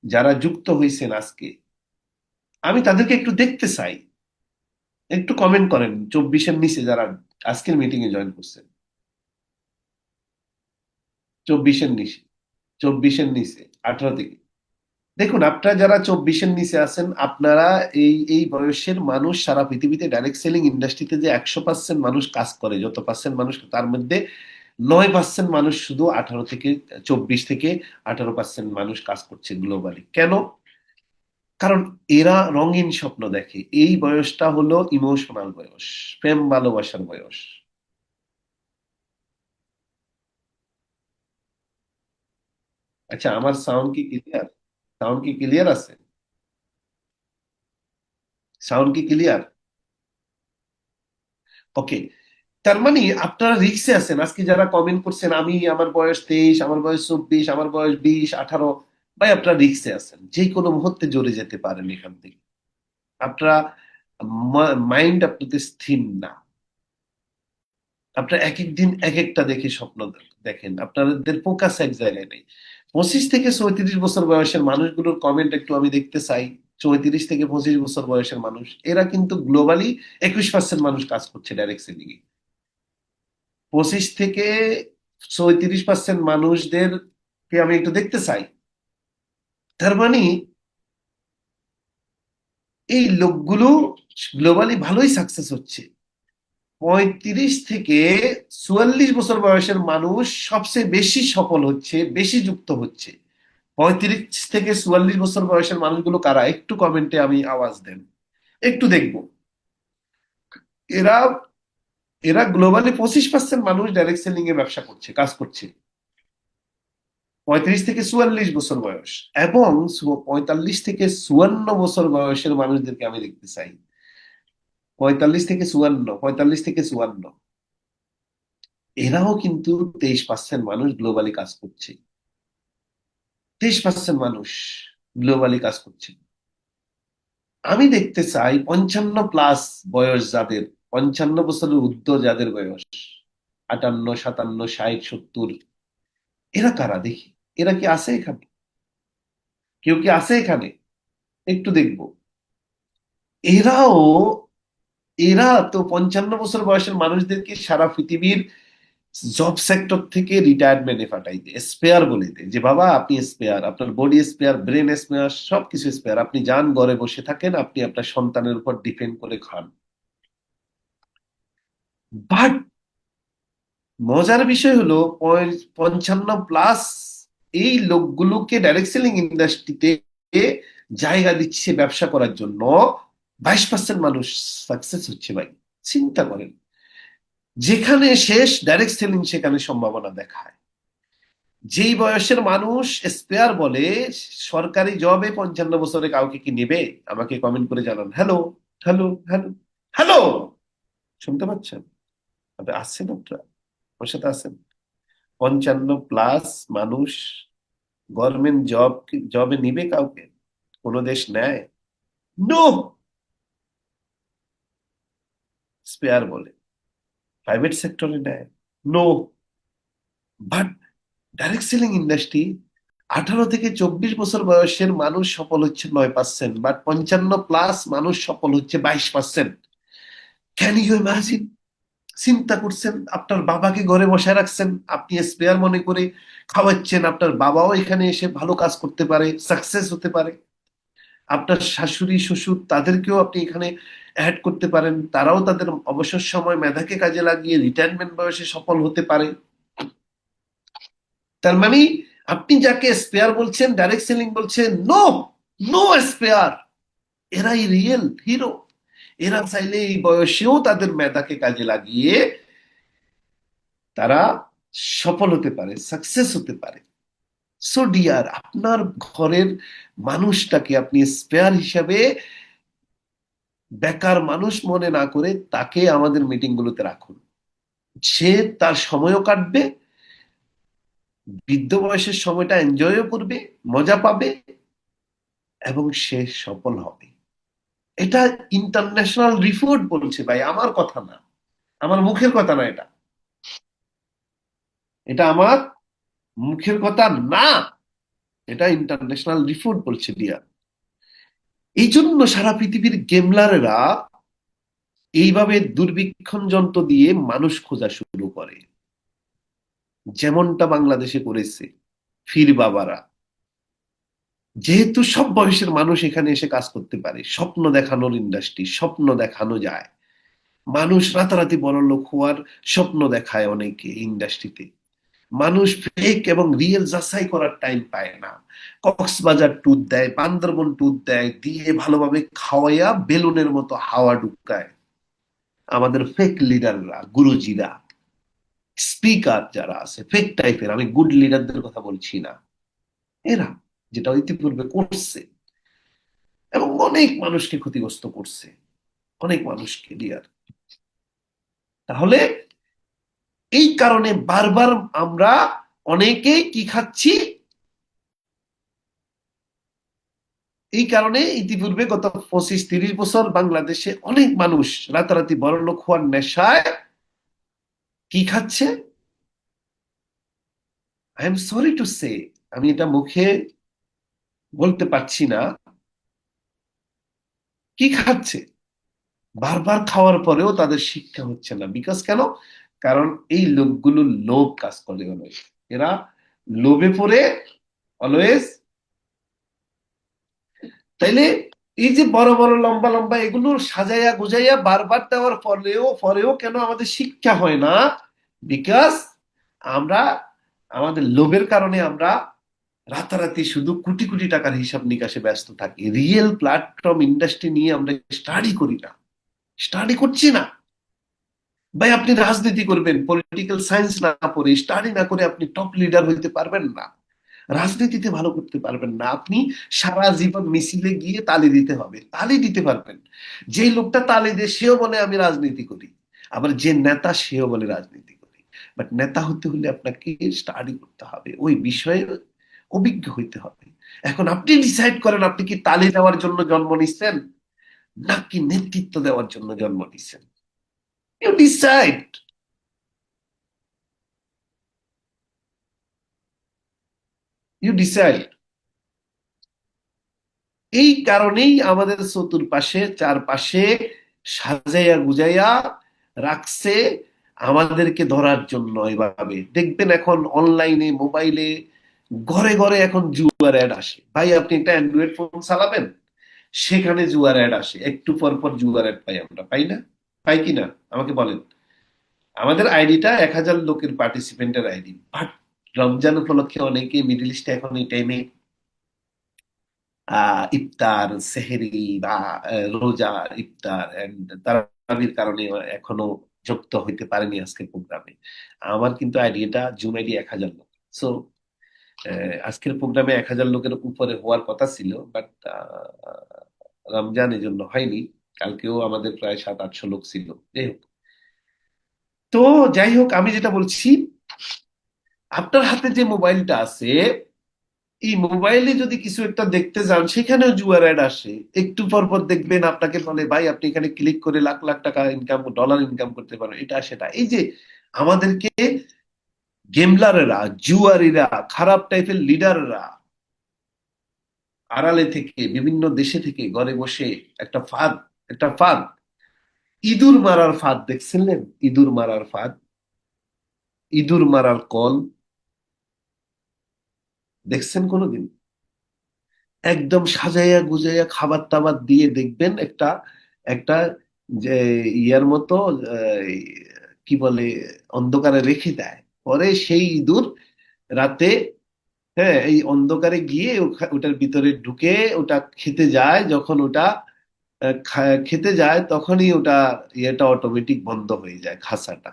যারা যুক্ত হয়েছেন আজকে, আমি তাদেরকে একটু দেখতে চাই। একটু কমেন্ট করেন 24-এর নিচে যারা আজকের মিটিং এ জয়েন করছেন। 24-এর নিচে, 24-এর নিচে, 18 থেকে। দেখুন, আপনারা যারা 24-এর নিচে আছেন, আপনারা এই এই বয়সের মানুষ সারা পৃথিবীতে ডাইরেক্ট সেলিং ইন্ডাস্ট্রিতে যে 100% মানুষ কাজ করে, যত পার্সেন্ট মানুষ, তার মধ্যে 9% মানুষ শুধু 24 থেকে 18 মানুষ কাজ করছে গ্লোবালি। কেন? কারণ এরা রঙিন স্বপ্ন দেখে। এই বয়সটা হলো ইমোশনাল বয়স, প্রেম ভালোবাসার বয়স। আচ্ছা, আমার সাউন্ড কি ক্লিয়ার? সাউন্ড কি ক্লিয়ার আছে? সাউন্ড কি ক্লিয়ার? ওকে। তার মানে আপনারা রিক্সে আছেন। আজকে যারা কমেন্ট করছেন, আমি, আমার বয়স 23, আমার বয়স 24, আমার বয়স 20, 18, ভাই আপনারা রিক্সে আছেন, যে কোনো মুহূর্তে জড়ে যেতে পারেন এখান থেকে। আপনারা, মাইন্ড আপনাদের স্থির না। আপনারা এক এক দিন এক একটা দেখে স্বপ্ন দেখেন, আপনাদের ফোকাস এক জায়গায় নেই। 25 থেকে 34 বছর বয়সের মানুষগুলোর কমেন্ট একটু আমি দেখতে চাই। 34 থেকে 25 বছর বয়সের মানুষ, এরা কিন্তু গ্লোবালি 21% মানুষ কাজ করছে ডাইরেক্ট সেলিং এ। 25 থেকে 34% মানুষদের কে আমি একটু দেখতে চাই। তার মানে এই লোকগুলো গ্লোবালি ভালোই সাকসেস হচ্ছে। 35 থেকে 44 বছর বয়সের মানুষ সবচেয়ে বেশি সফল হচ্ছে, বেশি যুক্ত হচ্ছে। 35 থেকে 44 বছর বয়সের মানুষগুলো কারা, একটু কমেন্টে আমি আওয়াজ দেন, একটু দেখবো। এরা এরা গ্লোবালি 25% মানুষ ডাইরেক্ট সেলিং এ ব্যবসা করছে, কাজ করছে। 35 থেকে 44 বছর বয়স, এবং 45 থেকে 54 বছর বয়সের মানুষদেরকে আমি দেখতে চাই। 45 থেকে 54, 45 থেকে 54, এরাও কিন্তু 23% মানুষ গ্লোবালি কাজ করছে। 23% মানুষ গ্লোবালি কাজ করছে। আমি দেখতে চাই 55 প্লাস বয়স যাদের, 55 বছরের ঊর্ধ্ব যাদের বয়স, 58, 57, 60, 70, এরা কারা দেখি। এরা কি আছে এখানে? কেউ কি আছে এখানে? একটু দেখবো। এরাও, এরা তো 55 বছর বয়সের মানুষদেরকে সারা পৃথিবীর জব সেক্টর থেকে রিটায়ারমেন্টে পাঠাই দেয়, স্পেয়ার বলে দেয় যে বাবা আপনি স্পেয়ার, আপনার বডি স্পেয়ার, ব্রেন স্পেয়ার, সবকিছু স্পেয়ার, আপনি যান ঘরে বসে থাকেন, আপনি আপনার সন্তানের উপর ডিপেন্ড করে খান। বাট মজার বিষয় হলো 55 প্লাস এই লোকগুলোকে ডাইরেক্ট সেলিং ইন্ডাস্ট্রিতে জায়গা দিচ্ছে ব্যবসা করার জন্য। 22% মানুষ সাকসেস হচ্ছে ভাই। চিন্তা করেন, যেখানে শেষ ডাইরেক্ট সেলিং সেখানে সম্ভাবনা দেখায়। যেই বয়সের মানুষ স্পেয়ার বলে, সরকারি জবে 55 বছরে কাউকে কি নেবে? আমাকে কমেন্ট করে জানান। হ্যালো, হ্যালো, হ্যালো, হ্যালো, শুনতে পাচ্ছেন? আপনি আসছেন, আপনারা আমার সাথে আছেন? 55 প্লাস মানুষ গভর্নমেন্ট জবে নিবে কাউকে? কোন দেশ নেয়? নো। স্পেয়ার বলে, প্রাইভেট সেক্টরে নেয়, no. But direct selling industry, 18 থেকে 24 বছর বয়সের মানুষ সফল হচ্ছে 9%, বাট 55 প্লাস মানুষ সফল হচ্ছে 22%। Can you imagine? চিন্তা করছেন, আপনার বাবাকে ঘরে বসায় রাখছেন, আপনি স্পেয়ার মনে করে খাওয়াচ্ছেন, আপনার বাবাও এখানে এসে ভালো কাজ করতে পারে, সাকসেস হতে পারে। আপনার শাশুড়ি শ্বশুর তাদেরকেও আপনি এখানে অ্যাড করতে পারেন, তারাও তাদের অবসর সময় মেধাকে কাজে লাগিয়ে রিটায়ারমেন্ট বয়সে সফল হতে পারে। তার মানে আপনি যাকে স্পেয়ার বলছেন, ডাইরেক্ট সেলিং বলছেন নো, নো স্পেয়ার। এরাই রিয়েল হিরো। এরা চাইলে এই বয়সেও তাদের মেধাকে কাজে লাগিয়ে তারা সফল হতে পারে, সাকসেস হতে পারে। সো ডিয়ার, আপনার ঘরের মানুষটাকে আপনি স্পেয়ার হিসাবে বেকার মানুষ মনে না করে তাকে আমাদের মিটিং গুলোতে রাখুন। সে তার সময়ও কাটবে, বৃদ্ধ বয়সের সময়টা এনজয়ও করবে, মজা পাবে, এবং সে সফল হবে। এটা ইন্টারন্যাশনাল রিপোর্ট বলছে ভাই, আমার কথা না, আমার মুখের কথা না, এটা এটা আমার মুখের কথা না, এটা ইন্টারন্যাশনাল রিপোর্ট বলছে ডিয়ার। এই জন্য সারা পৃথিবীর গেমলারেরা এইভাবে দুর্বীক্ষণ যন্ত্র দিয়ে মানুষ খোঁজা শুরু করে, যেমনটা বাংলাদেশে করেছে ফির বাবারা। যেহেতু সব বয়সের মানুষ এখানে এসে কাজ করতে পারে, স্বপ্ন দেখানোর ইন্ডাস্ট্রি, স্বপ্ন দেখানো যায়। মানুষ রাতারাতি বড়লোক হওয়ার স্বপ্ন দেখায় অনেকে ইন্ডাস্ট্রিতে। মানুষ ফেক এবং রিয়েল যাচাই করার টাইম পায় না। কক্সবাজার ট্যুর দেয়, বান্দরবন ট্যুর দেয়, দিয়ে ভালোভাবে খাওয়াইয়া বেলুনের মতো হাওয়া ঢুকায় আমাদের ফেক লিডাররা, গুরুজিরা, স্পিকার যারা আছে ফেক টাইপের। আমি গুড লিডারদের কথা বলছি না, এরা যেটা ইতিপূর্বে করছে এবং অনেক মানুষকে ক্ষতিগ্রস্ত করছে, অনেক মানুষকে ডিয়ার। তাহলে এই কারণে বারবার আমরা অনেকেই কি খাচ্ছি, এই কারণে ইতিপূর্বে গত 25-30 বছর বাংলাদেশে অনেক মানুষ রাতারাতি বড়লোক হওয়ার নেশায় কি খাচ্ছে, I am sorry to say, আমি এটা মুখে বলতে পারছি না, কি খাচ্ছে। বারবার খাওয়ার পরেও তাদের শিক্ষা হচ্ছে না। বিকজ কেন? কারণ এই লোকগুলো লোভ কাজ করে অলওয়েজ। এরা লোভে পড়ে অলওয়েজ। তাইলে এই যে বড় বড় লম্বা লম্বা এগুলো সাজাইয়া গুজাইয়া বারবার দেওয়ার পরেও পরেও কেন আমাদের শিক্ষা হয় না? বিকজ আমরা আমাদের লোভের কারণে আমরা রাতারাতি শুধু কোটি কোটি টাকার হিসাব নিকাশে ব্যস্ত থাকি। রিয়েল প্ল্যাটফর্ম ইন্ডাস্ট্রি নিয়ে আমরা স্টাডি করি না, স্টাডি করছি না। ভাই আপনি রাজনীতি করবেন, পলিটিক্যাল সায়েন্স না পড়ে, স্টাডি না করে আপনি টপ লিডার হইতে পারবেন না, রাজনীতিতে ভালো করতে পারবেন না। আপনি সারা জীবন মিছিলে গিয়ে তালি দিতে হবে, তালি দিতে পারবেন। যে লোকটা তালি দেয় সেও বলে আমি রাজনীতি করি, আবার যে নেতা সেও বলে রাজনীতি করি। বাট নেতা হতে হলে আপনাকে স্টাডি করতে হবে, ওই বিষয়ে অভিজ্ঞ হইতে হবে। এখন আপনি ডিসাইড করেন আপনি কি তালি দেওয়ার জন্য জন্ম নিচ্ছেন নাকি নেতৃত্ব দেওয়ার জন্য জন্ম নিচ্ছেন। You decide, you decide. এই কারণেই আমাদের চতুর্পাশে চারপাশে সাজাইয়া গুজাইয়া রাখছে আমাদেরকে ধরার জন্য। এভাবে দেখবেন এখন অনলাইনে মোবাইলে ঘরে ঘরে এখন জুয়ার অ্যাড আসে। ভাই আপনি একটা অ্যান্ড্রয়েড ফোন চালাবেন, সেখানে জুয়ার অ্যাড আসে, একটু পর পর জুয়ার অ্যাড পাই আমরা, পাই না? পাই কি না আমাকে বলেন। আমাদের আইডিটা 1000 লোকের পার্টিসিপেন্টের আইডি, বাট রমজান উপলক্ষে অনেকে মিডল ইস্টে এখন এই টাইমে ইফতার সেহেরি বা রোজা, ইফতার এন্ড তারাবির কারণে এখনো যুক্ত হইতে পারেনি আজকের প্রোগ্রামে। আমার কিন্তু আইডিয়াটা জুম আইডি 1000 লোক। সো আজকের প্রোগ্রামে 1000 লোকের উপরে হওয়ার কথা ছিল, বাট রমজান এই জন্য হয়নি। কালকেও আমাদের প্রায় 700-800 লোক ছিল। যাই হোক, তো যাই হোক, আমি যেটা বলছি, আপনার হাতে যে মোবাইলটা আছে, এই মোবাইলে যদি কিছু একটা দেখতে যান সেখানেও জুয়ার অ্যাড আসে। একটু পর পর দেখবেন আপনাকে বলে ভাই আপনি এখানে ক্লিক করে লাখ লাখ টাকা ইনকাম, ডলার ইনকাম করতে পারেন, এটা সেটা। এই যে আমাদেরকে গেমলারেরা, জুয়ারিরা, খারাপ টাইপের লিডাররা আড়ালে থেকে বিভিন্ন দেশে থেকে ঘরে বসে একটা ফাঁদ, একটা ফাঁদ, ইঁদুর মারার ফাঁদ দেখছিলেন? ইঁদুর মারার ফাঁদ, ইঁদুর মারার কল দেখছেন কোনোদিন? একদম সাজাইয়া গুজাইয়া খাবার টাবার দিয়ে দেখবেন একটা একটা যে ইয়ার মতো আহ, কি বলে, অন্ধকারে রেখে দেয়। পরে সেই ইঁদুর রাতে, হ্যাঁ, এই অন্ধকারে গিয়ে ওটার ভিতরে ঢুকে ওটা খেতে যায়। যখন ওটা খেতে যায় তখনই ওটা ইয়েটা অটোমেটিক বন্ধ হয়ে যায় খাসাটা।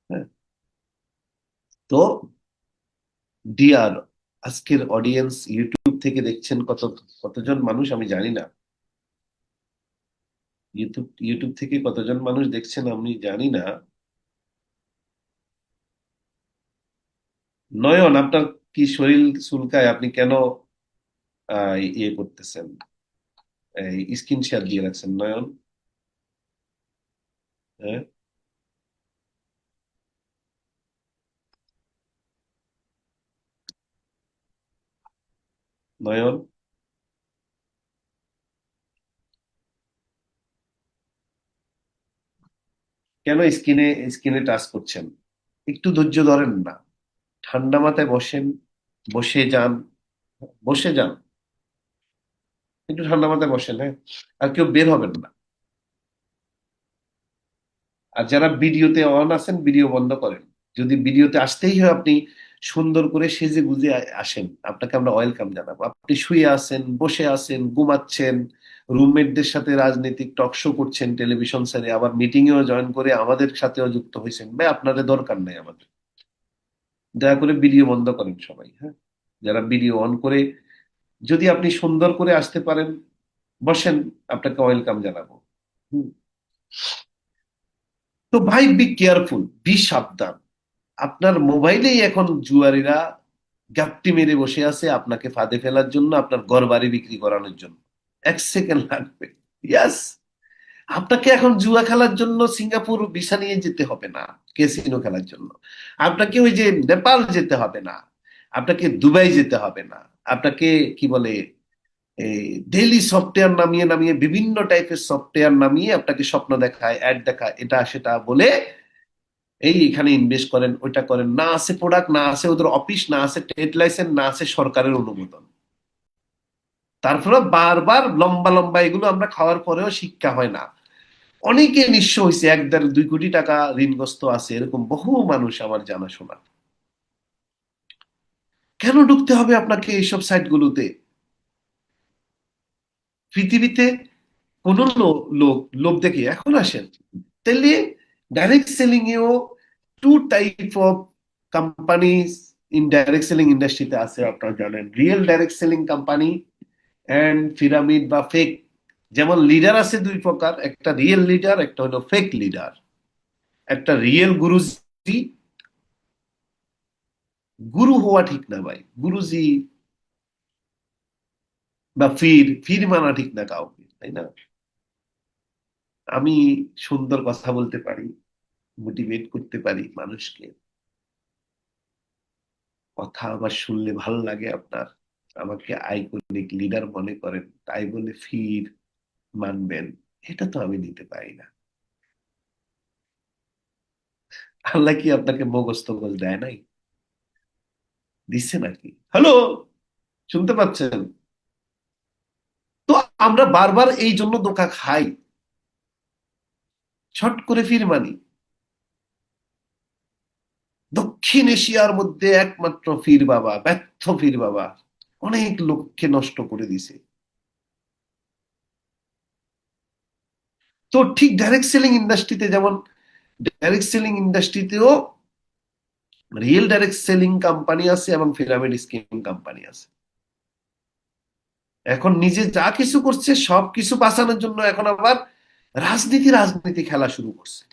হ্যাঁ। তো ডিয়ার আজকের অডিয়েন্স ইউটিউব থেকে দেখছেন কতজন মানুষ আমি জানি না। ইউটিউব ইউটিউব থেকে কতজন মানুষ দেখছেন আমি জানি না। নয়ন, আপনার কি শরীর চুলকায়? আপনি কেন ইয়ে করতেছেন, এই স্ক্রিন শেয়ার দিয়ে রাখছেন নয়ন? হ্যাঁ, নয়ন, কেন স্ক্রিনে স্ক্রিনে টাচ করছেন? একটু ধৈর্য ধরেন না। ঠান্ডা মাথায় বসেন, বসে যান, বসে যান, একটু ঠান্ডা মাথায় বসেন। হ্যাঁ, আর কেউ বের হবেন না। আর যারা ভিডিওতে অন আছেন ভিডিও বন্ধ করেন। যদি ভিডিওতে আসতেই হয় আপনি সুন্দর করে সেজে গুজে আসেন, আপনাকে আমরা ওয়েলকাম জানাবো। আপনি শুয়ে আছেন, বসে আছেন, ঘুমাচ্ছেন, রুমমেটদের সাথে রাজনৈতিক টক শো করছেন টেলিভিশন স্যারে, আবার মিটিং এও জয়েন করে আমাদের সাথেও যুক্ত হয়েছেন। ভাই, আপনাদের দরকার নেই আমাদের। দয়া করে ভিডিও বন্ধ করেন সবাই। হ্যাঁ, যারা ভিডিও অন করে যদি আপনি সুন্দর করে আসতে পারেন, বসেন, আপনাকে ওয়েলকাম জানাবো। হুম। তো ভাই, বি কেয়ারফুল, বি সাবধান। আপনার মোবাইলেই এখন জুয়ারিরা গাপটি মেরে বসে আছে আপনাকে ফাঁদে ফেলার জন্য, আপনার ঘর বাড়ি বিক্রি করানোর জন্য। 1 সেকেন্ড লাগবে। ইয়াস, আপনাকে এখন জুয়া খেলার জন্য সিঙ্গাপুর ভিসা নিয়ে যেতে হবে না, ক্যাসিনো খেলার জন্য। আপনাকে ওই যে নেপাল যেতে হবে না, আপনাকে দুবাই যেতে হবে না, আপনাকে কি বলে এই ডেইলি সফটওয়্যার নামিয়ে নামিয়ে বিভিন্ন টাইপের সফটওয়্যার নামিয়ে আপনাকে স্বপ্ন দেখায়, অ্যাড দেখায়, এটা সেটা বলে এই এখানে ইনভেস্ট করেন, ওইটা করেন। না আছে প্রোডাক্ট, না আছে ওদের অফিস, না আছে ট্রেড লাইসেন্স, না আছে সরকারের অনুমোদন। তারপরে বারবার লম্বা লম্বা এগুলো আমরা খাওয়ার পরেও শিক্ষা হয় না। অনেকে নিঃস্ব হয়েছে, 1, 1.5, 2 কোটি টাকা ঋণগ্রস্ত আছে, এরকম বহু মানুষ আমার জানাশোনা। কেন ঢুকতে হবে আপনাকে এইসব সাইট গুলোতে? পৃথিবীতে কোন লোক লোভ দেখে এখন আসেন। তাহলে ডাইরেক্ট সেলিং এও two type of companies in direct selling ইন্ডাস্ট্রিতে আছে, আপনারা জানেন। Real direct selling company and pyramid বা ফেক। যেমন লিডার আছে 2 প্রকার, একটা রিয়েল লিডার, একটা হলো ফেক লিডার। একটা রিয়েল গুরুজি, গুরু হওয়া ঠিক না ভাই, গুরুজি বা ফির ফির মানা ঠিক না কাউকে, তাই না? আমি সুন্দর কথা বলতে পারি, মোটিভেট করতে পারি মানুষকে, কথা আমার শুনলে ভালো লাগে আপনার, আমাকে আইকনিক লিডার মনে করেন, তাই বলে ফির মানবেন, এটা তো আমি নিতে পারি না। আল্লাহ কি আপনাকে মগজ টগজ দেয় নাই? দিচ্ছে নাকি? হ্যালো, শুনতে পাচ্ছেন? তো আমরা বারবার এই জন্য ধোঁকা খাই, ছট করে ফির মানি। দক্ষিণ এশিয়ার মধ্যে একমাত্র ফির বাবা, ব্যর্থ ফির বাবা, অনেক লোককে নষ্ট করে দিছে। তো ঠিক ডাইরেক্ট সেলিং ইন্ডাস্ট্রিতে যেমন, ডাইরেক্ট সেলিং ইন্ডাস্ট্রিতেও রিয়েল ডাইরেক্ট সেলিং কোম্পানি আছে এবং পিরামিড স্কিম কোম্পানি আছে। এখন নিজে যা কিছু করছে সব কিছু বাঁচানোর জন্য এখন আবার রাজনীতি রাজনীতি খেলা শুরু করছে।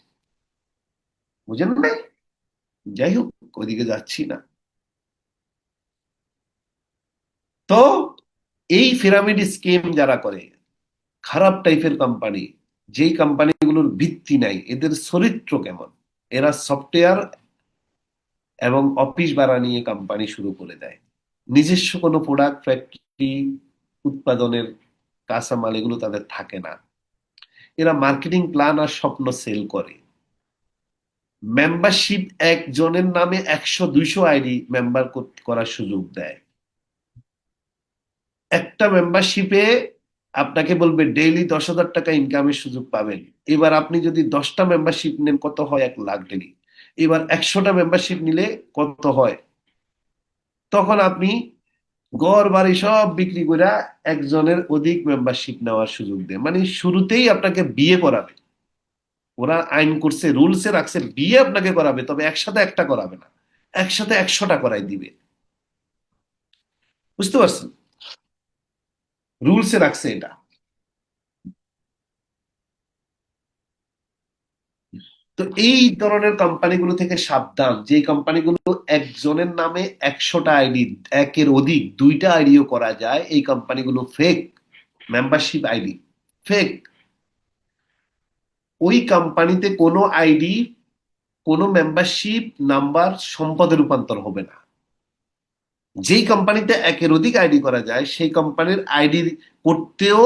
বুঝেন নাই? যাই হোক, ওইদিকে যাচ্ছি না। তো এই পিরামিড স্কিম যারা করে, খারাপ টাইপের কোম্পানি, যেই কোম্পানিগুলোর ভিত্তি নাই, এদের চরিত্র কেমন, এরা সফটওয়্যার এবং অফিস ভাড়া নিয়ে কোম্পানি শুরু করে দেয়। নিজস্ব কোনো প্রোডাক্ট ফ্যাক্টরি উৎপাদনের কাঁচামাল এগুলো তাদের থাকে না। এরা মার্কেটিং প্ল্যান আর স্বপ্ন সেল করে। মেম্বারশিপ একজনের নামে 100 200 আইডি মেম্বার করার সুযোগ দেয়। একটা মেম্বারশিপে আপনাকে বলবে ডেইলি 10,000 টাকা ইনকামের সুযোগ পাবেন। এবার আপনি যদি 10টা মেম্বারশিপ নেন কত হয়? 1 লাখ ডেইলি। এবার 100টা মেম্বারশিপ নিলে কত হয়? তখন আপনি ঘর বাড়ি সব বিক্রি করে একজনের অধিক মেম্বারশিপ নেওয়ার সুযোগ দেয়, মানে শুরুতেই আপনাকে বিয়ে করাবে। ওরা আইন করছে, রুলসে রাখছে বিয়ে আপনাকে করাবে, তবে একসাথে একটা করাবে না, একসাথে 100টা করাই দিবে। বুঝতে পারছেন? রুলসে রাখছে এটা। তো এই ধরনের কোম্পানিগুলো থেকে সাবধান, যে কোম্পানিগুলো একজনের নামে 100টা আইডি, একের অধিক 2টা আইডিও করা যায়, এই কোম্পানিগুলো ফেক মেম্বারশিপ আইডি, ফেক। ওই কোম্পানিতে কোনো আইডি, কোনো মেম্বারশিপ নাম্বার সম্পদে রূপান্তর হবে না। যেই কোম্পানিতে একের অধিক আইডি করা যায় সেই কোম্পানির আইডি করতেও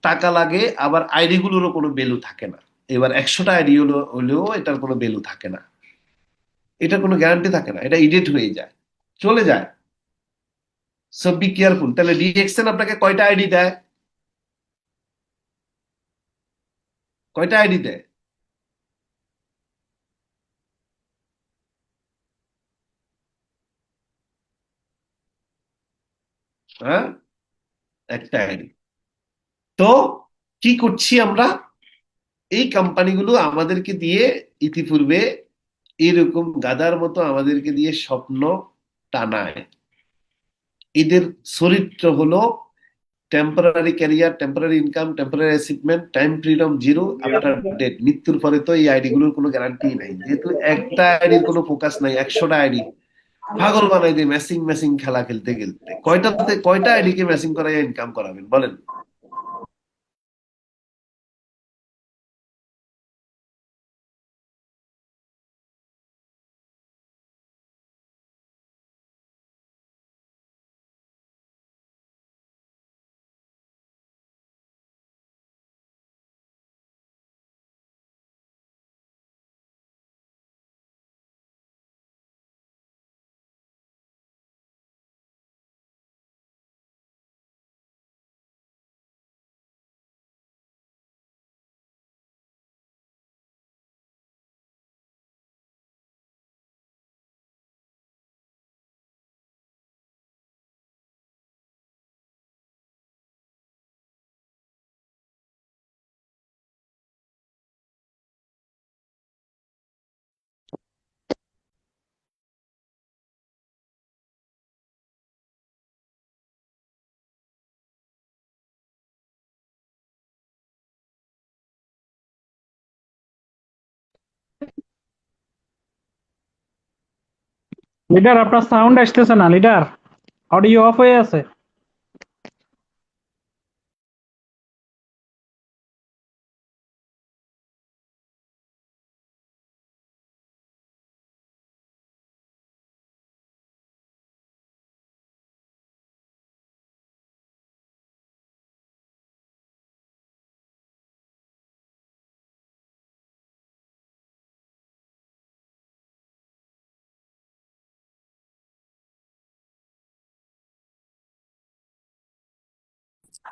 টাকা লাগে, আবার আইডি গুলোরও কোনো ভ্যালু থাকে না। এবার 100টা আইডি হলেও এটার কোনো ভ্যালু থাকে না, এটার কোনো গ্যারান্টি থাকে না, এটা ইডিট হয়ে যায়, চলে যায়। So be careful. তাহলে ডিএক্সএন আপনাকে কয়টা আইডি দেয়? কয়টা আইডি দেয়? হ্যাঁ, একটা আইডি। তো কি করছি আমরা? এই কোম্পানিগুলো আমাদেরকে দিয়ে ইতিপূর্বে এরকম গাধার মতো আমাদেরকে দিয়ে স্বপ্ন টানায়। এদের চরিত্র হলো temporary career, temporary income, temporary achievement, time freedom zero, after death. মৃত্যুর পরে তো এই আইডি গুলোর কোনো গ্যারান্টি নাই, যেহেতু একটা আইডির কোনো ফোকাস নাই, 100টা আইডি পাগল বানাই দিয়ে ম্যাচিং ম্যাচিং খেলা খেলতে খেলতে কয়টা আইডিকে ম্যাচিং করাই ইনকাম করাবেন বলেন? লিডার, আপনার সাউন্ড আসতেছে না লিডার, অডিও অফ হয়ে আছে।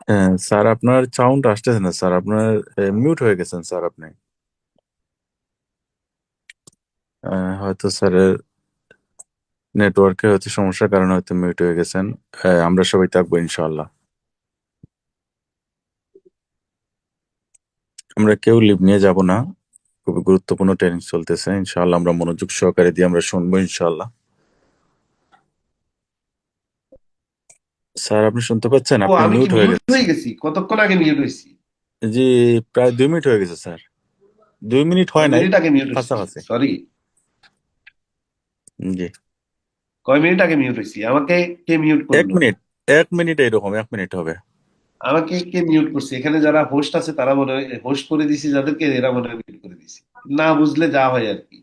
হ্যাঁ স্যার, আপনার সাউন্ড আসতেছে না স্যার, আপনার মিউট হয়ে গেছেন স্যার আপনি। হয়তো স্যারের নেটওয়ার্কে হয়তো সমস্যার কারণে হয়তো মিউট হয়ে গেছেন। আমরা সবাই থাকবো ইনশাআল্লাহ। আমরা কেউ লিভ নিয়ে যাব না, খুবই গুরুত্বপূর্ণ ট্রেনিং চলতেছে, ইনশাআল্লাহ আমরা মনোযোগ সহকারে দিয়ে আমরা শুনবো ইনশাআল্লাহ। স্যার আপনি শুনতে পাচ্ছেন? ও, আপনি আমি কি মিউট হয়ে মিউট গেছেন। হয়ে গেছি? কতক্ষণ আগে মিউট হয়েছি? জি, প্রায় 2 মিনিট হয়ে গেছে স্যার। 2 মিনিট কয় হয় নাই, মিনিট আগে মিউট হয়েছি? কাছাকাছি। সরি, জি, কয় মিনিট আগে মিউট হয়েছি? আমাকে কে মিউট 1 করলো? মিনিট, 1 মিনিট, এইরকম 1 মিনিট হবে। আমাকে কে মিউট করছে? এখানে যারা হোস্ট আছে তারা মনে হয় হোস্ট করে দিছি, যাদেরকে এরা মনে হয় মিউট করে দিছি। না বুঝলে যা হয় আর কি,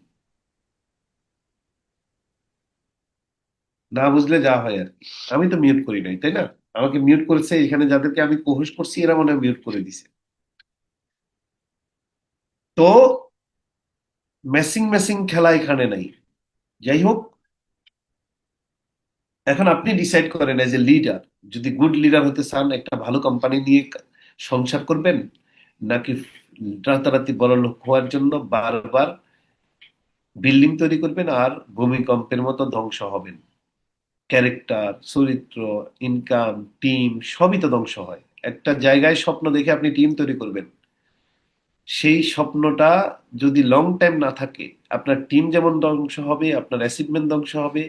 না বুঝলে যা হয় আর কি। আমি তো মিউট করি নাই, তাই না? আমাকে মিউট করেছে এখানে যাদেরকে আমি কোহোস্ট করছি, এরা মনে হয় মিউট করে দিছে। তো ম্যাচিং ম্যাচিং খেলা এখানে নাই। যাই হোক, এখন আপনি ডিসাইড করেন এজ এ লিডার, যদি গুড লিডার হতে চান, একটা ভালো কোম্পানি নিয়ে সংসার করবেন, নাকি রাতারাতি বড়লোক হওয়ার জন্য বারবার বিল্ডিং তৈরি করবেন আর ভূমিকম্পের মতো ধ্বংস হবেন। ক্যারেক্টার, চরিত্র, ইনকাম, টিম সবই তো ধ্বংস হয়। একটা জায়গায় স্বপ্ন দেখে আপনি টিম তৈরি করবেন, সেই স্বপ্নটা যদি লং টাইম না থাকে, আপনার টিম যেমন ধ্বংস হবে, আপনার অ্যাচিভমেন্ট ধ্বংস হবে,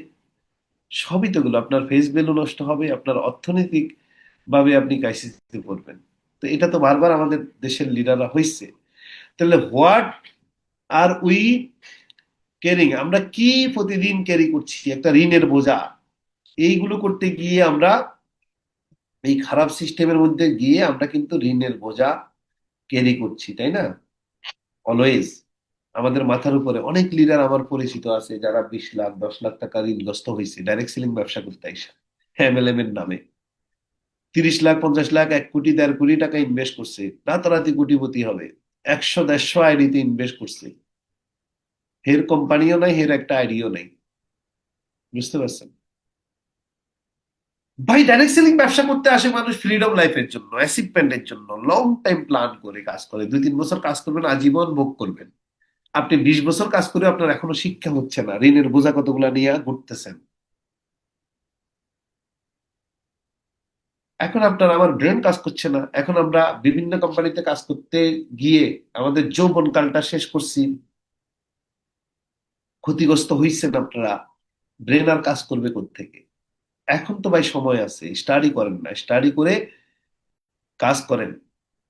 সবই তো গুলো, আপনার ফেস ভ্যালু নষ্ট হবে, আপনার অর্থনৈতিক ভাবে আপনি ক্রাইসিসে পড়বেন। তো এটা তো বারবার আমাদের দেশের লিডাররা হয়েছে। তাহলে হোয়াট আর উই ক্যারিং, আমরা কি প্রতিদিন ক্যারি করছি? একটা ঋণের বোঝা। এইগুলো করতে গিয়ে আমরা, এই খারাপ সিস্টেমের মধ্যে গিয়ে আমরা কিন্তু ঋণের বোঝা ক্যারি করছি, তাই না? অলওয়েজ আমাদের মাথার উপরে অনেক লিডার আমার পরিচিত আছে যারা 20 লাখ 10 লাখ টাকা ঋণগ্রস্ত হয়েছে ডাইরেক্ট সেলিং ব্যবসা করতে আইসা, এমএলএম এর নামে। 30 লাখ 50 লাখ 1 কোটি 1.5 কোটি টাকা ইনভেস্ট করছে, রাতারাতি কোটিপতি হবে। 100 150 আইডিতে ইনভেস্ট করছে, হের কোম্পানিও নাই, হের একটা আইডিও নাই। বুঝতে পারছেন ভাই? ডাইরেক্ট সেলিং ব্যবসা করতে আসে মানুষ ফ্রিডম লাইফের জন্য, অ্যাচিভমেন্টের জন্য, লং টাইম প্ল্যান করে কাজ করে। 2-3 বছর কাজ করবেন, আজীবন ভোগ করবেন। আপনি 20 বছর কাজ করে আপনার এখনো শিক্ষা হচ্ছে না, ঋণের বোঝা কতগুলা নিয়ে ঘুরতেছেন। এখন আপনার আমার ব্রেন কাজ করছে না, এখন আমরা বিভিন্ন কোম্পানিতে কাজ করতে গিয়ে আমাদের যৌবন কালটা শেষ করছি, ক্ষতিগ্রস্ত হইছেন আপনারা। ব্রেন আর কাজ করবে থেকে? এখন তো ভাই সময় আছে, স্টাডি করেন না, স্টাডি করে কাজ করেন।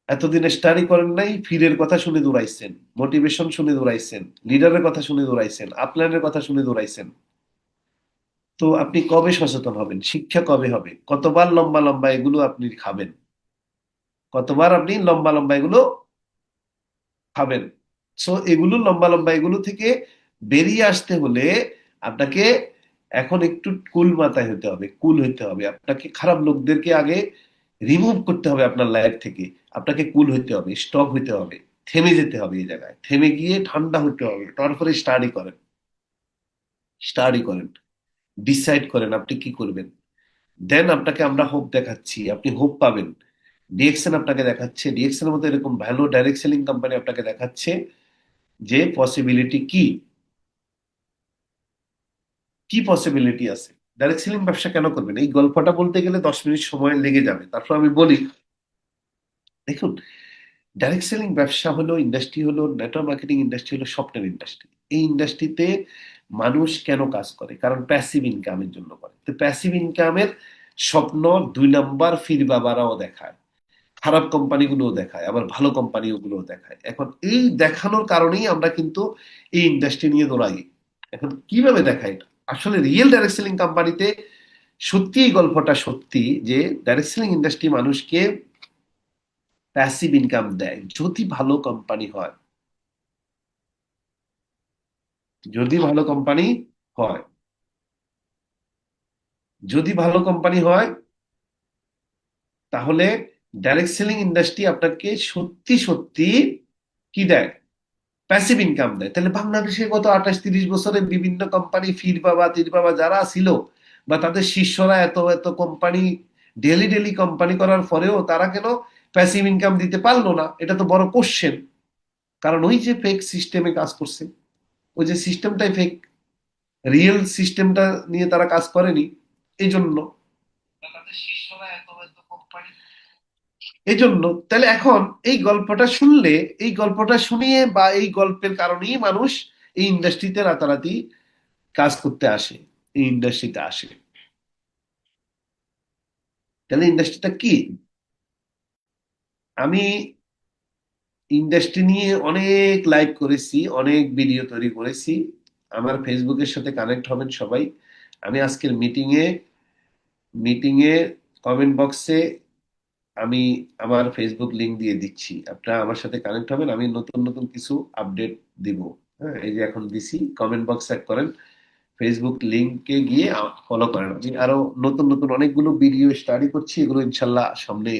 এতদিনে স্টাডি করেন নাই, ফিরের কথা শুনে দৌড়াইছেন, মোটিভেশন শুনে দৌড়াইছেন, লিডারের কথা শুনে দৌড়াইছেন, আপলাইনের কথা শুনে দৌড়াইছেন। তো আপনি কবে সচেতন হবেন? শিক্ষা কবে হবে? কতবার লম্বা লম্বা এগুলো আপনি খাবেন? কতবার আপনি লম্বা লম্বা এগুলো খাবেন? সো এগুলো লম্বা লম্বা এগুলো থেকে বেরিয়ে আসতে হলে আপনাকে এখন একটু কুল মাথায় হতে হবে, কুল হইতে হবে। আপনাকে খারাপ লোকদেরকে আগে রিমুভ করতে হবে আপনার লাইফ থেকে। আপনাকে কুল হইতে হবে, স্টপ হইতে হবে, থেমে যেতে হবে। এই জায়গায় থেমে গিয়ে ঠান্ডা হইতে হবে, তারপরে স্টাডি করেন। স্টাডি করেন, ডিসাইড করেন আপনি কি করবেন। দেন আপনাকে আমরা হোপ দেখাচ্ছি, আপনি হোপ পাবেন। ডিএক্সএন আপনাকে দেখাচ্ছে, ডিএক্সএন এর মতো এরকম ভ্যালু ডাইরেক্ট সেলিং কোম্পানি আপনাকে দেখাচ্ছে যে পসিবিলিটি কি, কি পসিবিলিটি আছে। ডাইরেক্ট সেলিং ব্যবসা কেন করবেন? এই গল্পটা বলতে গেলে 10 মিনিট সময় লেগে যাবে, তারপর আমি বলি। দেখুন, ডাইরেক্ট সেলিং ব্যবসা হলো, ইন্ডাস্ট্রি হলো, নেটওয়ার্ক মার্কেটিং ইন্ডাস্ট্রি হলো স্বপ্নের ইন্ডাস্ট্রি। এই ইন্ডাস্ট্রিতে মানুষ কেন কাজ করে? কারণ প্যাসিভ ইনকামের জন্য করে। তো প্যাসিভ ইনকামের স্বপ্ন 2 নাম্বার ফির বাবারাও দেখায়, খারাপ কোম্পানিগুলোও দেখায়, আবার ভালো কোম্পানিগুলোও দেখায়। এখন এই দেখানোর কারণেই আমরা কিন্তু এই ইন্ডাস্ট্রি নিয়ে দৌড়াই। এখন কিভাবে দেখায় এটা? আসলে রিয়েল ডাইরেক্ট সেলিং কোম্পানিতে সত্যি এই গল্পটা সত্যি যে ডাইরেক্ট সেলিং ইন্ডাস্ট্রি মানুষকে প্যাসিভ ইনকাম দেয় যদি ভালো কোম্পানি হয়, যদি ভালো কোম্পানি হয়, যদি ভালো কোম্পানি হয়, তাহলে ডাইরেক্ট সেলিং ইন্ডাস্ট্রি আপনাকে সত্যি সত্যি কি দেয়? প্যাসিভ ইনকাম দেয়। তাহলে বাংলাদেশে গত 28-30 বছরে বিভিন্ন কোম্পানি, ফির বাবা তীর বাবা যারা ছিল, বা তাদের শিষ্যরা এত এত কোম্পানি, ডেলি ডেলি কোম্পানি করার পরেও তারা কেন প্যাসিভ ইনকাম দিতে পারলো না? এটা তো বড় কোশ্চেন। কারণ ওই যে ফেক সিস্টেমে কাজ করছে, ওই যে সিস্টেমটাই ফেক, রিয়েল সিস্টেমটা নিয়ে তারা কাজ করেনি। এই জন্য তাদের শিষ্যরা এত এত কোম্পানি, এই জন্য। তাহলে এখন এই গল্পটা শুনলে, এই গল্পটা শুনিয়ে বা এই গল্পের কারণেই মানুষ এই ইন্ডাস্ট্রিতে রাতারাতি কাজ করতে আসে, এই ইন্ডাস্ট্রিতে আসে। তাহলে ইন্ডাস্ট্রিটা কি? আমি ইন্ডাস্ট্রি নিয়ে অনেক লাইভ করেছি, অনেক ভিডিও তৈরি করেছি। আমার ফেসবুকের সাথে কানেক্ট হবেন সবাই। আমি আজকের মিটিংয়ে কমেন্ট বক্সে আমি আমার ফেসবুক লিংক দিয়ে দিচ্ছি, আপনারা আমার সাথে কানেক্ট হবেন। আমি নতুন নতুন কিছু আপডেট দিব। হ্যাঁ, এই যে এখন দিছি, কমেন্ট বক্স চেক করেন, ফেসবুক লিংকে গিয়ে ফলো করেন। আমি আরো নতুন নতুন অনেকগুলো ভিডিও স্টাডি করছি, এগুলো ইনশাল্লাহ সামনে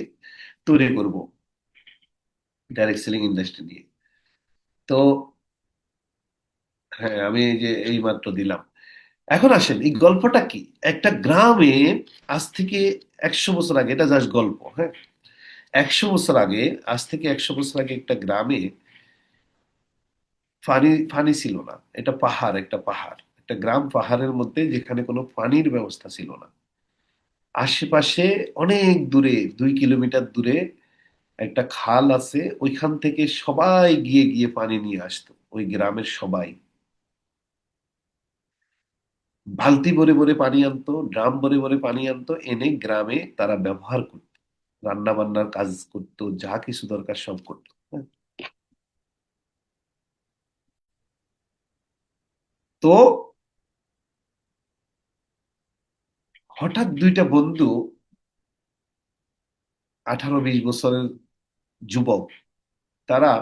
তৈরি করব ডাইরেক্ট সেলিং ইন্ডাস্ট্রি নিয়ে। তো হ্যাঁ, আমি এই যে এই মাত্র দিলাম। এখন আসেন, এই গল্পটা কি? একটা গ্রামে আজ থেকে 100 বছর আগে, এটা জাস্ট গল্প, হ্যাঁ, 100 বছর আগে, আজ থেকে 100 বছর আগে একটা গ্রামে পানি পানি ছিল না। এটা পাহাড়, একটা পাহাড়, একটা গ্রাম পাহাড়ের মধ্যে, যেখানে কোনো পানির ব্যবস্থা ছিল না। আশেপাশে অনেক দূরে, 2 কিলোমিটার দূরে একটা খাল আছে, ওইখান থেকে সবাই গিয়ে গিয়ে পানি নিয়ে আসতো, ওই গ্রামের সবাই বালতি ভরে ভরে পানি আনতো, ড্রাম ভরে ভরে পানি আনতো, এনে গ্রামে তারা ব্যবহার করতো, রান্না বান্নার কাজ করতো, যা কিছু দরকার সব করতো। হ্যাঁ। তো হঠাৎ দুইটা বন্ধু, 18-20 বছরের যুবক, তারা,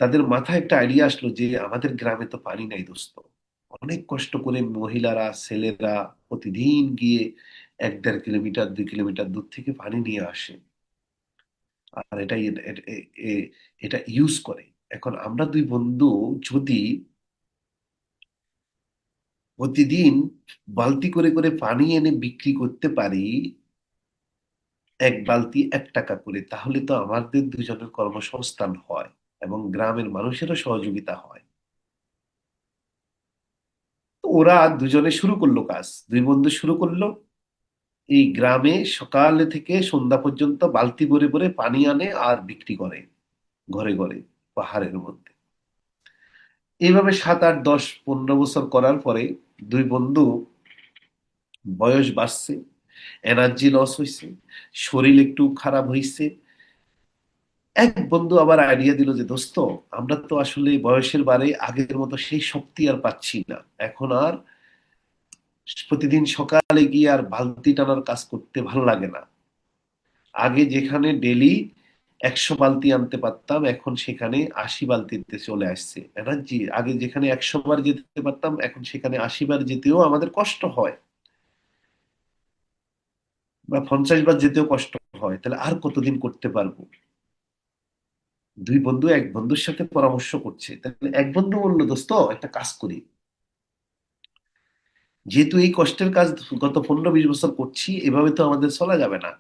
তাদের মাথায় একটা আইডিয়া আসলো যে আমাদের গ্রামে তো পানি নাই দোস্ত। অনেক কষ্ট করে মহিলারা, ছেলেরা প্রতিদিন গিয়ে 1-1.5 কিলোমিটার, 2 কিলোমিটার দূর থেকে পানি নিয়ে আসে, আর এটা ইউজ করে। এখন আমরা দুই বন্ধু যদি প্রতিদিন বালতি করে করে পানি এনে বিক্রি করতে পারি, 1 বালতি 1 টাকা করে, তাহলে তো আমাদের দুজনের কর্মসংস্থান হয় এবং গ্রামের মানুষেরও সহযোগিতা হয়। তো ওরা দুজনে শুরু করলো কাজ, দুই বন্ধু শুরু করলো। এই গ্রামে সকালে থেকে সন্ধ্যা পর্যন্ত বালতি ভরে ভরে পানি আনে আর বিক্রি করে ঘরে ঘরে, পাহাড়ের মধ্যে। এইভাবে 7, 8, 10, 15 বছর করার পরে দুই বন্ধু, বয়স বাড়ছে, এনার্জি লস হয়েছে, শরীর একটু খারাপ হয়েছে। এক বন্ধু আবার আইডিয়া দিল যে দোস্ত, আমরা তো আসলে বয়সের বারে আগের মতো সেই শক্তি আর পাচ্ছি না, এখন আর প্রতিদিন সকালে গিয়ে আর বালতি টানার কাজ করতে ভালো লাগে না। আগে যেখানে ডেলি 100 বালতি আনতে পারতাম, এখন সেখানে 80 বালতিতে চলে আসছে এনার্জি। আগে যেখানে 100 বার যেতে পারতাম, এখন সেখানে 80 বার যেতেও আমাদের কষ্ট হয়, বা 50 বার যেতেও কষ্ট হয়। তাহলে আর কতদিন করতে পারবো? দুই বন্ধু এক বন্ধুর সাথে পরামর্শ করছে, তাহলে এক বন্ধু বললো দোস্ত, একটা কাজ করি, যেহেতু এই কষ্টের কাজ গত 15-20 বছর করছি, এভাবে তো আমাদের চলা যাবে না।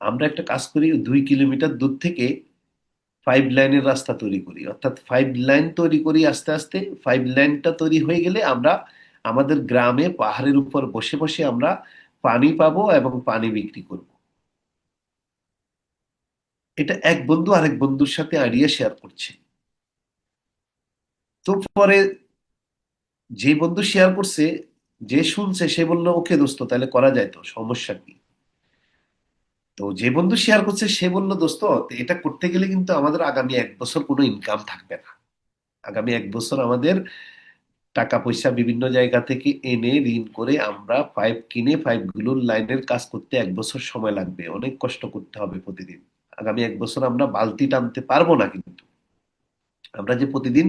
আমরা একটা কাজ করি, 2 কিলোমিটার দূর থেকে 5 লাইনের রাস্তা তৈরি করি, অর্থাৎ 5 লাইন তৈরি করি আস্তে আস্তে। 5 লাইনটা তৈরি হয়ে গেলে আমরা আমাদের গ্রামে পাহাড়ের উপর বসে বসে আমরা পানি পাবো এবং পানি বিক্রি করব। এটা এক বন্ধু আরেক বন্ধুর সাথে আইডিয়া শেয়ার করছে। তো পরে যে বন্ধু শেয়ার করছে, যে শুনছে, সে বললো ওকে দোস্ত, তাহলে করা যায়, তো সমস্যা কি? তো যে বন্ধু শেয়ার করছে সে বলল দোস্ত, এটা করতে গেলে কিন্তু আমাদের আগামী 1 বছর কোনো ইনকাম থাকবে না। আগামী 1 বছর আমাদের টাকা পয়সা বিভিন্ন জায়গা থেকে এনে ঋণ করে আমরা পাইপ কিনে পাইপগুলোর লাইনের কাজ করতে 1 বছর সময় লাগবে, অনেক কষ্ট করতে হবে প্রতিদিন। আগামী 1 বছর আমরা বালতি টানতে পারবো না, কিন্তু আমরা যে প্রতিদিন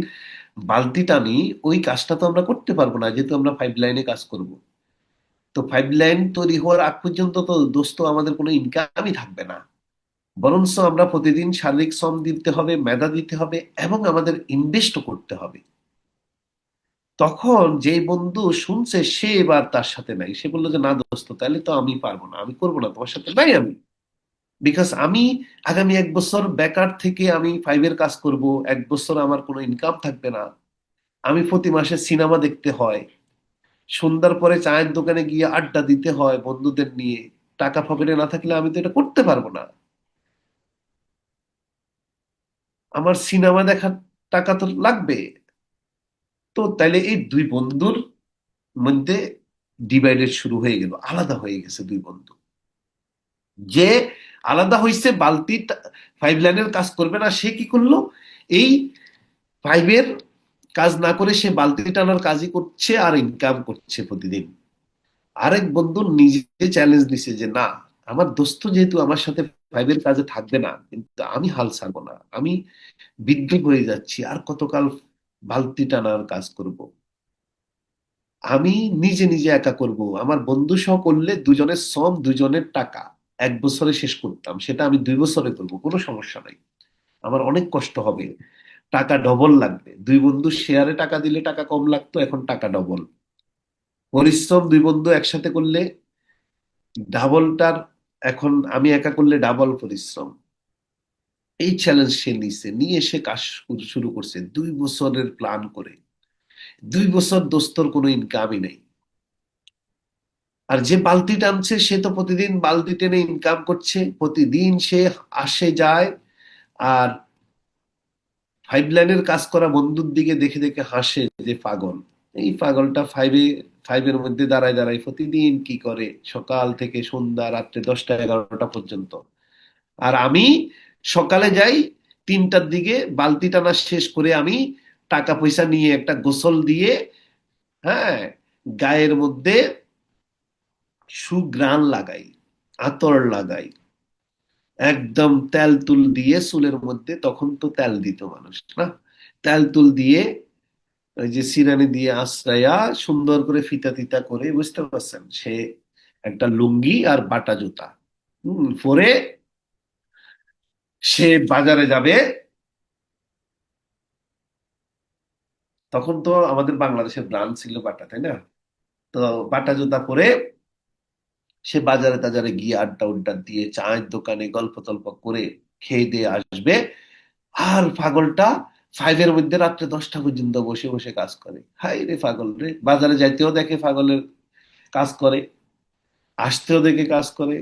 বালতি টানি, ওই কাজটা তো আমরা করতে পারবো না, যেহেতু আমরা 5 লাইনে কাজ করব। তো 5 লাইন তৈরি হওয়ার আগ পর্যন্ত তো দোস্ত আমাদের কোনো ইনকামই থাকবে না। বরঞ্চ আমরা প্রতিদিন শারীরিক শ্রম দিতে হবে, মেধা দিতে হবে, এবং আমাদের ইনভেস্টও করতে হবে। তখন যে বন্ধু শুনছে সে এবার তার সাথে নাই, সে বললো যে না দোস্ত, তাহলে তো আমি পারবো না, আমি করবো না, তোমার সাথে নাই আমি। বিকজ আমি আগামী 1 বছর বেকার থেকে আমি 5-এর কাজ করব, 1 বছর আমার কোনো ইনকাম থাকবে না, আমি প্রতি মাসে সিনেমা দেখতে হয়, সন্ধ্যার পরে চায়ের দোকানে গিয়ে আড্ডা দিতে হয় বন্ধুদের নিয়ে। টাকা পকেটে না থাকলে আমি তো এটা করতে পারবো না। আমার সিনেমা দেখার টাকা তো লাগবে। তো তাইলে এই দুই বন্ধুর মধ্যে ডিভাইডেড শুরু হয়ে গেল, আলাদা হয়ে গেছে দুই বন্ধু। যে আলাদা হয়েছে, বালতি 5 লাইনের কাজ করবে না, সে কি করলো, এই 5-এর কাজ না করে সে বালতি টানার কাজই করছে আর ইনকাম করছে প্রতিদিন। আরেক বন্ধু নিজে চ্যালেঞ্জ নিছে যে না, আমার দোস্ত যেহেতু আমার সাথে 5-এর কাজে থাকবে না, কিন্তু আমি হাল ছাড়বো না, আমি বৃদ্ধ হয়ে যাচ্ছি, আর কতকাল বালতি টানার কাজ করব? আমি নিজে নিজে একা করব, আমার বন্ধু সহ করলে দুজনের শ্রম, দুজনের টাকা 1 বছরে শেষ করতাম, সেটা আমি 2 বছরে করব, কোনো সমস্যা নাই। আমার অনেক কষ্ট হবে, টাকা ডবল লাগবে। দুই বন্ধু শেয়ারে টাকা দিলে টাকা কম লাগতো, এখন টাকা ডবল। পরিশ্রম দুই বন্ধু একসাথে করলে ডাবলটার, এখন আমি একা করলে ডাবল পরিশ্রম। এই চ্যালেঞ্জ সে নিছে, নিয়ে সে কাজ শুরু করছে 2 বছরের প্ল্যান করে। 2 বছর দোস্তর কোনো ইনকামই নেই। আর যে বালতি টানছে সে তো প্রতিদিন বালতি টেনে ইনকাম করছে, প্রতিদিন সে আসে যায়, আর ফাইভ লাইনের কাজ করা বন্ধুর দিকে দেখে দেখে হাসে যে পাগল। এই পাগলটা ফাইভের মধ্যে দাঁড়ায় দাঁড়ায় প্রতিদিন কি করে সকাল থেকে সন্ধ্যা রাত্রে 10টা 11টা পর্যন্ত। আর আমি সকালে যাই 3টার দিকে, বালতি টানা শেষ করে আমি টাকা পয়সা নিয়ে একটা গোসল দিয়ে, হ্যাঁ, গায়ের মধ্যে সুঘ্রাণ লাগাই, আতর লাগাই, একদম তেল তুল দিয়ে চুলের মধ্যে, তখন তো তেল দিত মানুষ না, তেল তুল দিয়ে ওই যে সিরানি দিয়ে আশ্রায়া সুন্দর করে ফিতা তিতা করে, বুঝতে পারছেন, সে একটা লুঙ্গি আর বাটা জুতা পরে সে বাজারে যাবে। তখন তো আমাদের বাংলাদেশের ব্রান্ড ছিল বাটা, তাই না? তো বাটা জুতা পরে সে বাজারে টাজারে গিয়ে আড্ডা উড্ডা দিয়ে চায়ের দোকানে গল্প টল্প করে খেয়ে দিয়ে আসবে। আর পাগলটা ফাইভের মধ্যে রাত্রে 10টা পর্যন্ত বসে বসে কাজ করে। হাই রে পাগল রে, বাজারে যাইতেও দেখে পাগলের কাজ করে, আসতেও দেখে কাজ করে,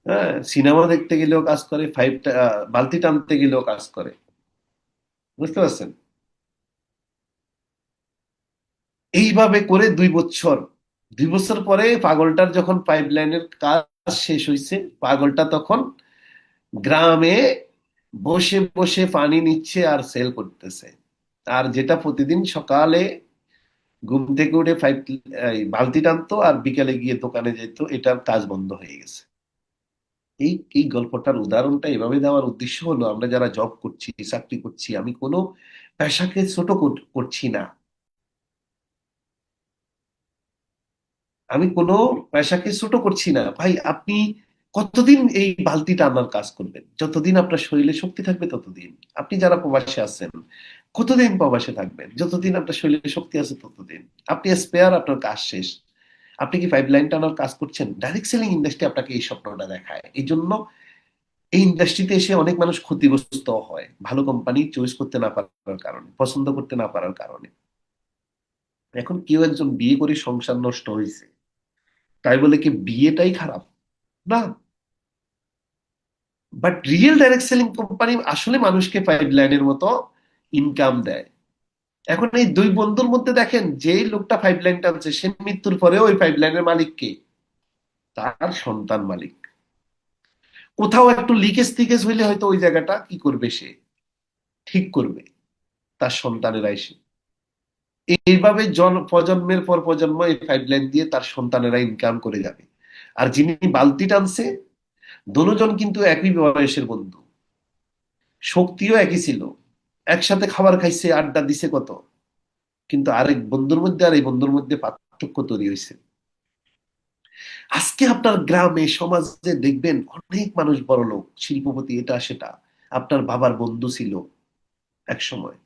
হ্যাঁ, সিনেমা দেখতে গেলেও কাজ করে, বালতি টানতে গেলেও কাজ করে, বুঝতে পারছেন? এইভাবে করে 2 বছর, 2 বছর পরে পাগলটার যখন পাইপ লাইনের কাজ শেষ হয়েছে, পাগলটা তখন গ্রামে বসে বসে পানি নিচ্ছে আর সেল করতেছে। আর যেটা প্রতিদিন সকালে ঘুম থেকে উঠে বালতি টানতো আর বিকালে গিয়ে দোকানে যেত, এটার কাজ বন্ধ হয়ে গেছে। এই এই গল্পটার উদাহরণটা এভাবে দেওয়ার উদ্দেশ্য হলো, আমরা যারা জব করছি, চাকরি করছি, আমি কোনো পেশাকে ছোট করছি না, আমি কোনো পেশাকে ছোট করছি না ভাই। আপনি কতদিন এই বালতি টানার কাজ করবেন? যতদিন আপনার শরীরে শক্তি থাকবে ততদিন। আপনি যারা প্রবাসে আছেন, কতদিন প্রবাসে থাকবেন? যতদিন আপনার শরীরে শক্তি আছে ততদিন। আপনি স্পেয়ার, আপনার কাজ শেষ। আপনি কি পাইপ লাইন টানার কাজ করছেন? ডাইরেক্ট সেলিং ইন্ডাস্ট্রি আপনাকে এই স্বপ্নটা দেখায়। এই জন্য এই ইন্ডাস্ট্রিতে এসে অনেক মানুষ ক্ষতিগ্রস্ত হয়, ভালো কোম্পানি চয়েস করতে না পারার কারণে, পছন্দ করতে না পারার কারণে। এখন কেউ একজন বিয়ে করে সংসার নষ্ট হয়েছে, তাই বলে কি বিয়েটাই খারাপ? না। But real direct selling company আসলে মানুষকে পাইপ লাইনের মতো ইনকাম দেয়। এখন এই দুই বন্ধুর মধ্যে দেখেন, যে লোকটা পাইপ লাইন টানছে সে মৃত্যুর পরে ওই পাইপ লাইনের মালিক কে? তার সন্তান মালিক। কোথাও একটু লিকেজ টিকেজ হইলে হয়তো ওই জায়গাটা কি করবে, সে ঠিক করবে তার সন্তানেরা এসে। এইভাবে প্রজন্মের পর প্রজন্ম এই পাইপ লাইন দিয়ে তার সন্তানেরা ইনকাম করে যাবে। আর যিনি বালতি টানছে, দুজন কিন্তু একই বয়সের বন্ধু, শক্তিও একই ছিল, একসাথে খাবার খাইছে, আড্ডা দিছে কত, কিন্তু আরেক বন্ধুর মধ্যে আর এই বন্ধুর মধ্যে পার্থক্য তৈরি হয়েছে। আজকে আপনার গ্রামে সমাজে দেখবেন অনেক মানুষ বড়লোক, শিল্পপতি, এটা সেটা, আপনার বাবার বন্ধু ছিল এক সময়।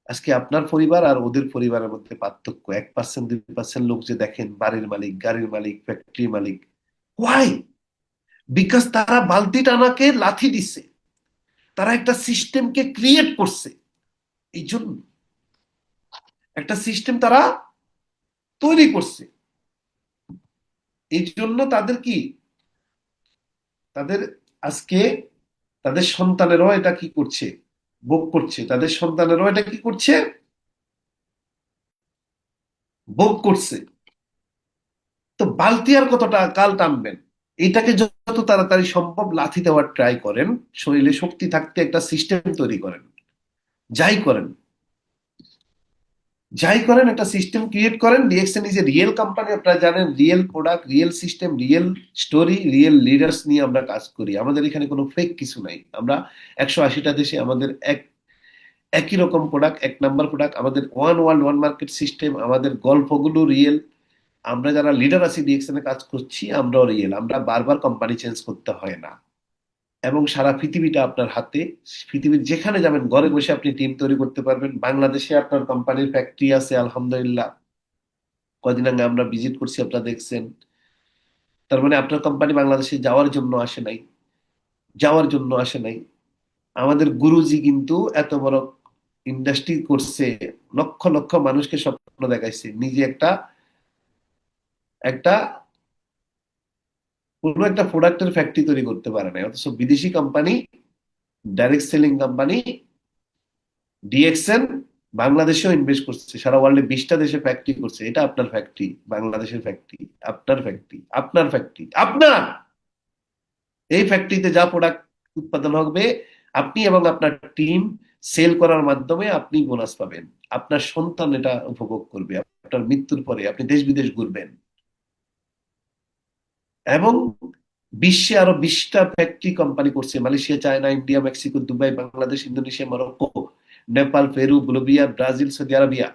আজকে আপনার পরিবার আর ওদের পরিবারের মধ্যে পার্থক্য 1% 2% লোক যে দেখেন বাড়ির মালিক, গাড়ির মালিক, ফ্যাক্টরি মালিক। ওয়াই? বিকজ তারা বালতি টানাকে লাথি দিছে, তারা একটা সিস্টেমকে ক্রিয়েট করছে। এই জন্য একটা সিস্টেম তারা তৈরি করছে। এই জন্য তাদের কি, তাদের আজকে তাদের সন্তানেরাও এটা কি করছে, ভোগ করছে। তাদের সন্তানেরাও এটা কি করছে, ভোগ করছে। তো বালতি আর কতটা কাল টানবেন? এটাকে যত তাড়াতাড়ি সম্ভব লাথি দেওয়ার ট্রাই করেন, শরীরে শক্তি থাকতে একটা সিস্টেম তৈরি করেন, যাই করেন, যাই করেন একটা সিস্টেম ক্রিয়েট করেন। DXN is a real company, আপনারা জানেন, real product, real system, real story, real leaders নিয়ে আমরা কাজ করি। আমাদের এখানে কোনো ফেক কিছু নাই। আমরা 180টা দেশে আমাদের একই রকম প্রোডাক্ট, এক নাম্বার প্রোডাক্ট, আমাদের one world one market system, আমাদের গল্পগুলো রিয়েল। আমরা যারা লিডার আছি ডিএক্সএন এ কাজ করছি, আমরাও রিয়েল। আমরা বারবার কোম্পানি চেঞ্জ করতে হয় না, এবং সারা পৃথিবীটা আপনার হাতে। পৃথিবীর যেখানে যাবেন ঘরে বসে আপনি টিম তৈরি করতে পারবেন। বাংলাদেশে আপনার কোম্পানির ফ্যাক্টরি আছে আলহামদুলিল্লাহ, কদিন আগে আমরা ভিজিট করছি, আপনারা দেখছেন। তার মানে আপনার কোম্পানি বাংলাদেশে যাওয়ার জন্য আসে নাই, যাওয়ার জন্য আসে নাই। আমাদের গুরুজি কিন্তু এত বড় ইন্ডাস্ট্রি করছে, লক্ষ লক্ষ মানুষকে স্বপ্ন দেখাইছে, নিজে একটা একটা কোনো একটা প্রোডাক্টের ফ্যাক্টরি তৈরি করতে পারে না, অথচ বিদেশি company, direct selling company DXN বাংলাদেশেও ইনভেস্ট করছে, সারা ওয়ার্ল্ডে 20টা দেশে ফ্যাক্টরি করছে। এটা আপনার ফ্যাক্টরি, বাংলাদেশের ফ্যাক্টরি, আপনার ফ্যাক্টরি, আপনার ফ্যাক্টরি, আপনার এই ফ্যাক্টরিতে যা প্রোডাক্ট উৎপাদন হবে, আপনি এবং আপনার টিম সেল করার মাধ্যমে আপনি বোনাস পাবেন, আপনার সন্তান এটা উপভোগ করবে, আপনার মৃত্যুর পরে আপনি দেশ বিদেশ ঘুরবেন। এবং বিশ্বে আরো 20টা ফ্যাক্টরি কোম্পানি করছে, Malaysia, China, India, Mexico, Dubai, Bangladesh, Indonesia, Morocco, Nepal, Peru, Bolivia, Brazil, Saudi Arabia.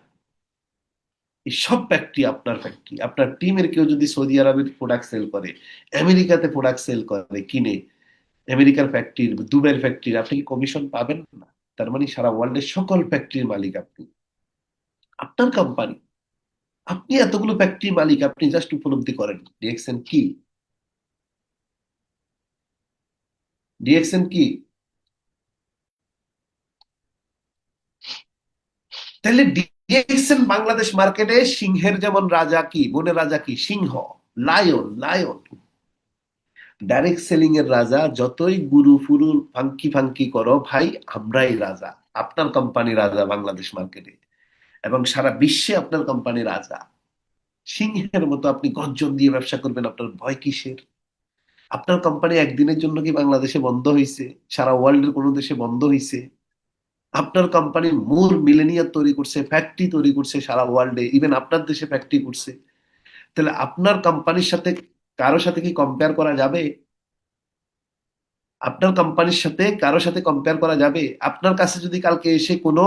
এই সব ফ্যাক্টরি আপনার ফ্যাক্টরি। আপনার টিমের কেউ যদি সৌদি আরবের প্রোডাক্ট সেল করে, আমেরিকাতে প্রোডাক্ট সেল করে, কিনে আমেরিকার ফ্যাক্টরির, দুবাইয়ের ফ্যাক্টরির, আপনি কি কমিশন পাবেন না? তার মানে সারা ওয়ার্ল্ডের সকল ফ্যাক্টরির মালিক আপনি, আপনার কোম্পানি। আপনি এতগুলো ফ্যাক্টরির মালিক, আপনি জাস্ট উপলব্ধি করেন ডিএক্সএন কি। ডিএক্সএন কি? তাহলে ডিএক্সএন বাংলাদেশ মার্কেটে সিংহের যেমন রাজা, কি বনের রাজা, কি সিংহ, লায়ন, লায়ন। ডাইরেক্ট সেলিং এর রাজা, যতই গুরু ফুরু ফাঙ্কি ফাঙ্কি করো ভাই, আমরাই রাজা। আপনার কোম্পানি রাজা বাংলাদেশ মার্কেটে, এবং সারা বিশ্বে আপনার কোম্পানি রাজা। সিংহের মতো আপনি গর্জন দিয়ে ব্যবসা করবেন, আপনার ভয় কিসের? আপনার কোম্পানি একদিনের জন্য কি বাংলাদেশে বন্ধ হয়েছে? সারা ওয়ার্ল্ডের কোনো দেশে বন্ধ হয়েছে? আপনার কোম্পানি মূল মিলেনিয়ার তৈরি করছে, ফ্যাক্টরি তৈরি করছে সারা ওয়ার্ল্ডে, ইভেন আপনার দেশে ফ্যাক্টরি করছে। তাহলে আপনার কোম্পানির সাথে কারো সাথে কি কম্পেয়ার করা যাবে? আপনার কোম্পানির সাথে কারো সাথে কম্পেয়ার করা যাবে? আপনার কাছে যদি কালকে এসে কোনো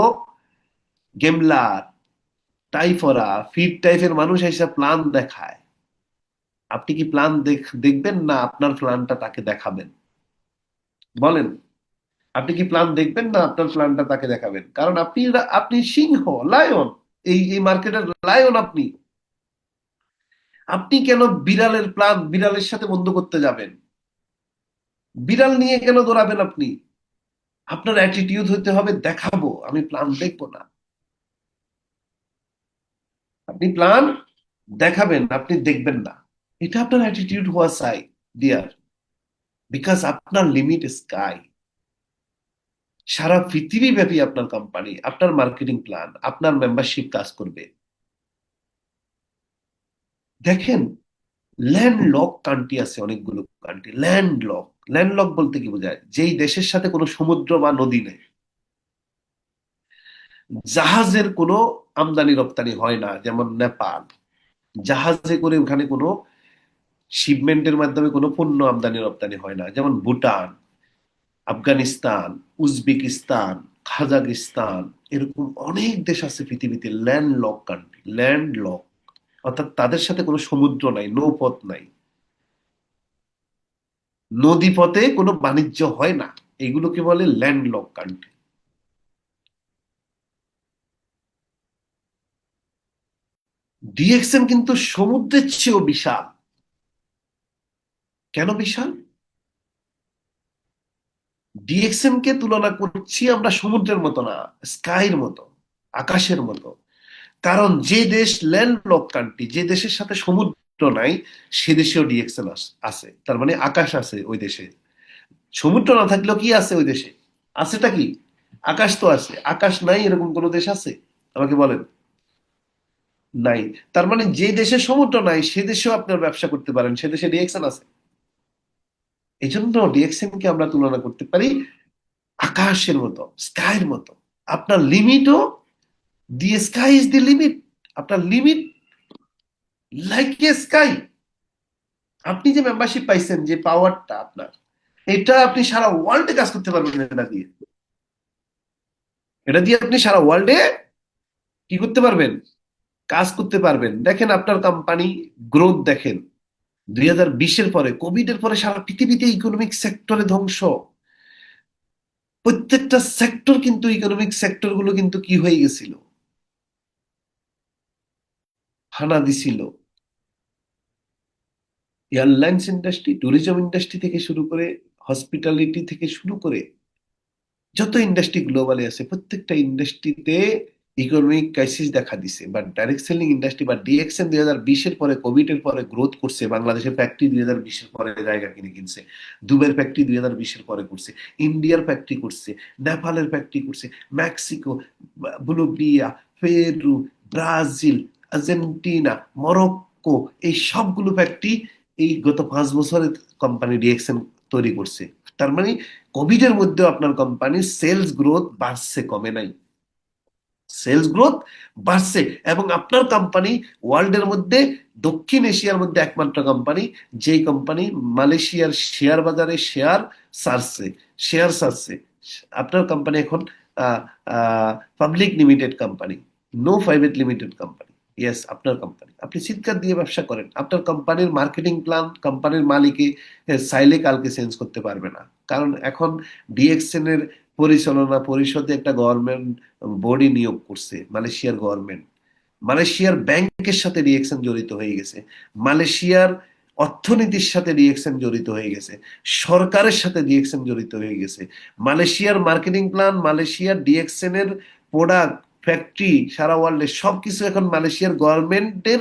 গেমলার, টাইফরা, ফিড টাইপের মানুষ এসে প্ল্যান দেখায়, আপনি কি প্ল্যান দেখবেন, না আপনার প্ল্যানটা তাকে দেখাবেন? বলেন, আপনি কি প্ল্যান দেখবেন, না আপনার প্ল্যানটা তাকে দেখাবেন? কারণ আপনি আপনি সিংহ, লায়ন, এই এই মার্কেটের লায়ন আপনি। আপনি কেন বিড়ালের প্ল্যান, বিড়ালের সাথে বন্ধু করতে যাবেন? বিড়াল নিয়ে কেন দৌড়াবেন আপনি? আপনার অ্যাটিটিউড হতে হবে, দেখাবো, আমি প্ল্যান দেখবো না। আপনি প্ল্যান দেখাবেন, আপনি দেখবেন না। এটা আপনার অ্যাটিটিউড হওয়া চাই, ডিয়ার। বিকজ আপনার লিমিট স্কাই। সারা পৃথিবী ব্যাপী আপনার কোম্পানি, আপনার মার্কেটিং প্ল্যান, আপনার মেম্বারশিপ কাজ করবে। দেখেন, ল্যান্ডলক কান্ট্রি আছে অনেকগুলো কান্ট্রি, ল্যান্ডলক। ল্যান্ডলক বলতে কি বোঝায়? যেই দেশের সাথে কোনো সমুদ্র বা নদী নেই, জাহাজের কোনো আমদানি রপ্তানি হয় না, যেমন নেপাল। জাহাজে করে ওখানে কোনো শিপমেন্টের মাধ্যমে কোনো পণ্য আমদানি রপ্তানি হয় না, যেমন ভুটান, আফগানিস্তান, উজবেকিস্তান, কাজাকিস্তান। এরকম অনেক দেশ আছে পৃথিবীতে, ল্যান্ডলক কান্ট্রি, ল্যান্ডলক। অর্থাৎ তাদের সাথে কোনো সমুদ্র নাই, নৌপথ নাই, নদীপথে কোনো বাণিজ্য হয় না। এগুলোকে বলে ল্যান্ডলক কান্ট্রি। ডিএক্সএন কিন্তু সমুদ্রের চেয়েও বিশাল। কেন বিশাল? ডিএক্সএন কে তুলনা করছি আমরা সমুদ্রের মতো না, স্কাইর মতো, আকাশের মতো। কারণ যে দেশ ল্যান্ডলক কান্ট্রি, যে দেশের সাথে সমুদ্র নাই, সে দেশেও ডিএক্সএন আছে। তার মানে আকাশ আছে ওই দেশে। সমুদ্র না থাকলেও কি আছে ওই দেশে? আছেটা কি? আকাশ তো আছে। আকাশ নাই এরকম কোন দেশ আছে? আমাকে বলেন। নাই। তার মানে যে দেশে সমুদ্র নাই, সে দেশেও আপনার ব্যবসা করতে পারেন, সে দেশে ডিএক্সএন আছে। এই জন্য ডিএক্সএন কে আমরা তুলনা করতে পারি আকাশের মতো, স্কাইয়ের মতো। আপনার লিমিটও, the sky is the limit. আপনার লিমিট লাইক এ স্কাই। আপনি যে মেম্বারশিপ পাইছেন, যে পাওয়ারটা আপনার, এটা আপনি সারা ওয়ার্ল্ডে কাজ করতে পারবেন। এটা দিয়ে আপনি সারা ওয়ার্ল্ডে কি করতে পারবেন? কাজ করতে পারবেন। দেখেন আপনার কোম্পানি গ্রোথ দেখেন, 2020-এর পরে, কোভিড এর পরে সারা পৃথিবীতে ইকোনমিক সেক্টরে ধ্বংস। প্রত্যেকটা সেক্টর কিন্তু, ইকোনমিক সেক্টর গুলো কিন্তু কি হয়ে গেছিল? হানা দিছিল। এয়ারলাইন্স ইন্ডাস্ট্রি, ট্যুরিজম ইন্ডাস্ট্রি থেকে শুরু করে, হসপিটালিটি থেকে শুরু করে, যত ইন্ডাস্ট্রি গ্লোবালি আছে প্রত্যেকটা ইন্ডাস্ট্রিতে ইকোনমিক ক্রাইসিস দেখা দিছে, বাট ডাইরেক্ট সেলিং ইন্ডাস্ট্রি বা ডিএক্সএন 2020-এর পরে, কোভিড এর পরে গ্রোথ করছে। বাংলাদেশের ফ্যাক্টরি 2020-এর পরে জায়গা কিনে কিনছে, দুবাইয়ের ফ্যাক্টরি 2020-এর পরে করছে, ইন্ডিয়ার ফ্যাক্টরি করছে, নেপালের ফ্যাক্টরি করছে, Mexico, Bolivia, Peru, Brazil, Argentina, Morocco, এই সবগুলো ফ্যাক্টরি এই গত 5 বছরে কোম্পানি ডিএক্সএন তৈরি করছে। তার মানে কোভিড এর মধ্যেও আপনার কোম্পানির সেলস গ্রোথ বাড়ছে, কমে নাই, সেলস গ্রোথ বাড়ছে। এবং আপনার কোম্পানি ওয়ার্ল্ডের মধ্যে, দক্ষিণ এশিয়ার মধ্যে একমাত্র কোম্পানি যেই কোম্পানি মালয়েশিয়ার শেয়ার বাজারে শেয়ার ছাড়ছে। আপনার কোম্পানি এখন public limited company, no private limited company. Yes, আপনার কোম্পানি, আপনি চিৎকার দিয়ে ব্যবসা করেন। আপনার কোম্পানির মার্কেটিং প্ল্যান কোম্পানির মালিকে চাইলে কালকে চেঞ্জ করতে পারবে না, কারণ এখন ডিএক্সএন এর পরিচালনা পরিষদে একটা গভর্নমেন্ট বডি নিয়োগ করছে, মালয়েশিয়ার গভর্নমেন্ট। মালয়েশিয়ার ব্যাংকের সাথে ডিএক্সএন জড়িত হয়ে গেছে, মালয়েশিয়ার অর্থনীতির সাথে ডিএক্সএন জড়িত হয়ে গেছে, সরকারের সাথে ডিএক্সএন জড়িত হয়ে গেছে। মালয়েশিয়ার মার্কেটিং প্ল্যান, মালয়েশিয়ার ডিএক্সএন এর প্রোডাক্ট, ফ্যাক্টরি, সারা ওয়ার্ল্ডে সবকিছু এখন মালয়েশিয়ার গভর্নমেন্টের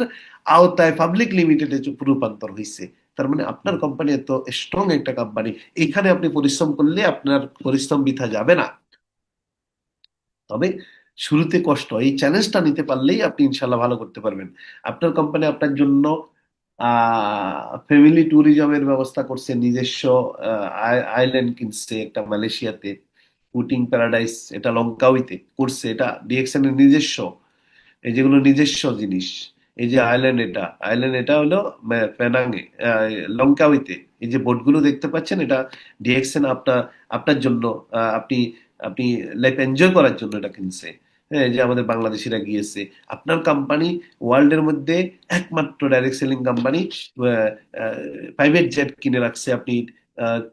আওতায় পাবলিক লিমিটেডে রূপান্তর হয়েছে। তার মানে আপনার কোম্পানি এত স্ট্রং একটা কোম্পানি, এখানে আপনি পরিশ্রম করলে আপনার পরিশ্রম বৃথা যাবে না। তবে শুরুতে কষ্ট, এই চ্যালেঞ্জটা নিতে পারলেই আপনি ইনশাল্লাহ ভালো করতে পারবেন। আপনার কোম্পানি আপনার জন্য ফ্যামিলি ট্যুরিজমের ব্যবস্থা করছে, নিজস্ব আইল্যান্ড কিনছে একটা মালয়েশিয়াতে, পুটিং প্যারাডাইস, এটা লঙ্কাউইতে করছে, এটা ডিএক্সএন এর নিজস্ব। এই যেগুলো নিজস্ব জিনিস, এই যে আইল্যান্ড এটা হলো পেনাঙ্গে, লঙ্কাউইতে। এই যে বোটগুলো দেখতে পাচ্ছেন, এটা ডিএক্সএন আপনার আপনার জন্য, আপনি আপনি লাইফ এনজয় করার জন্য এটা কিনছে। হ্যাঁ, এই যে আমাদের বাংলাদেশিরা গিয়েছে। আপনার কোম্পানি ওয়ার্ল্ডের মধ্যে একমাত্র direct selling company, private jet কিনে রাখছে। আপনি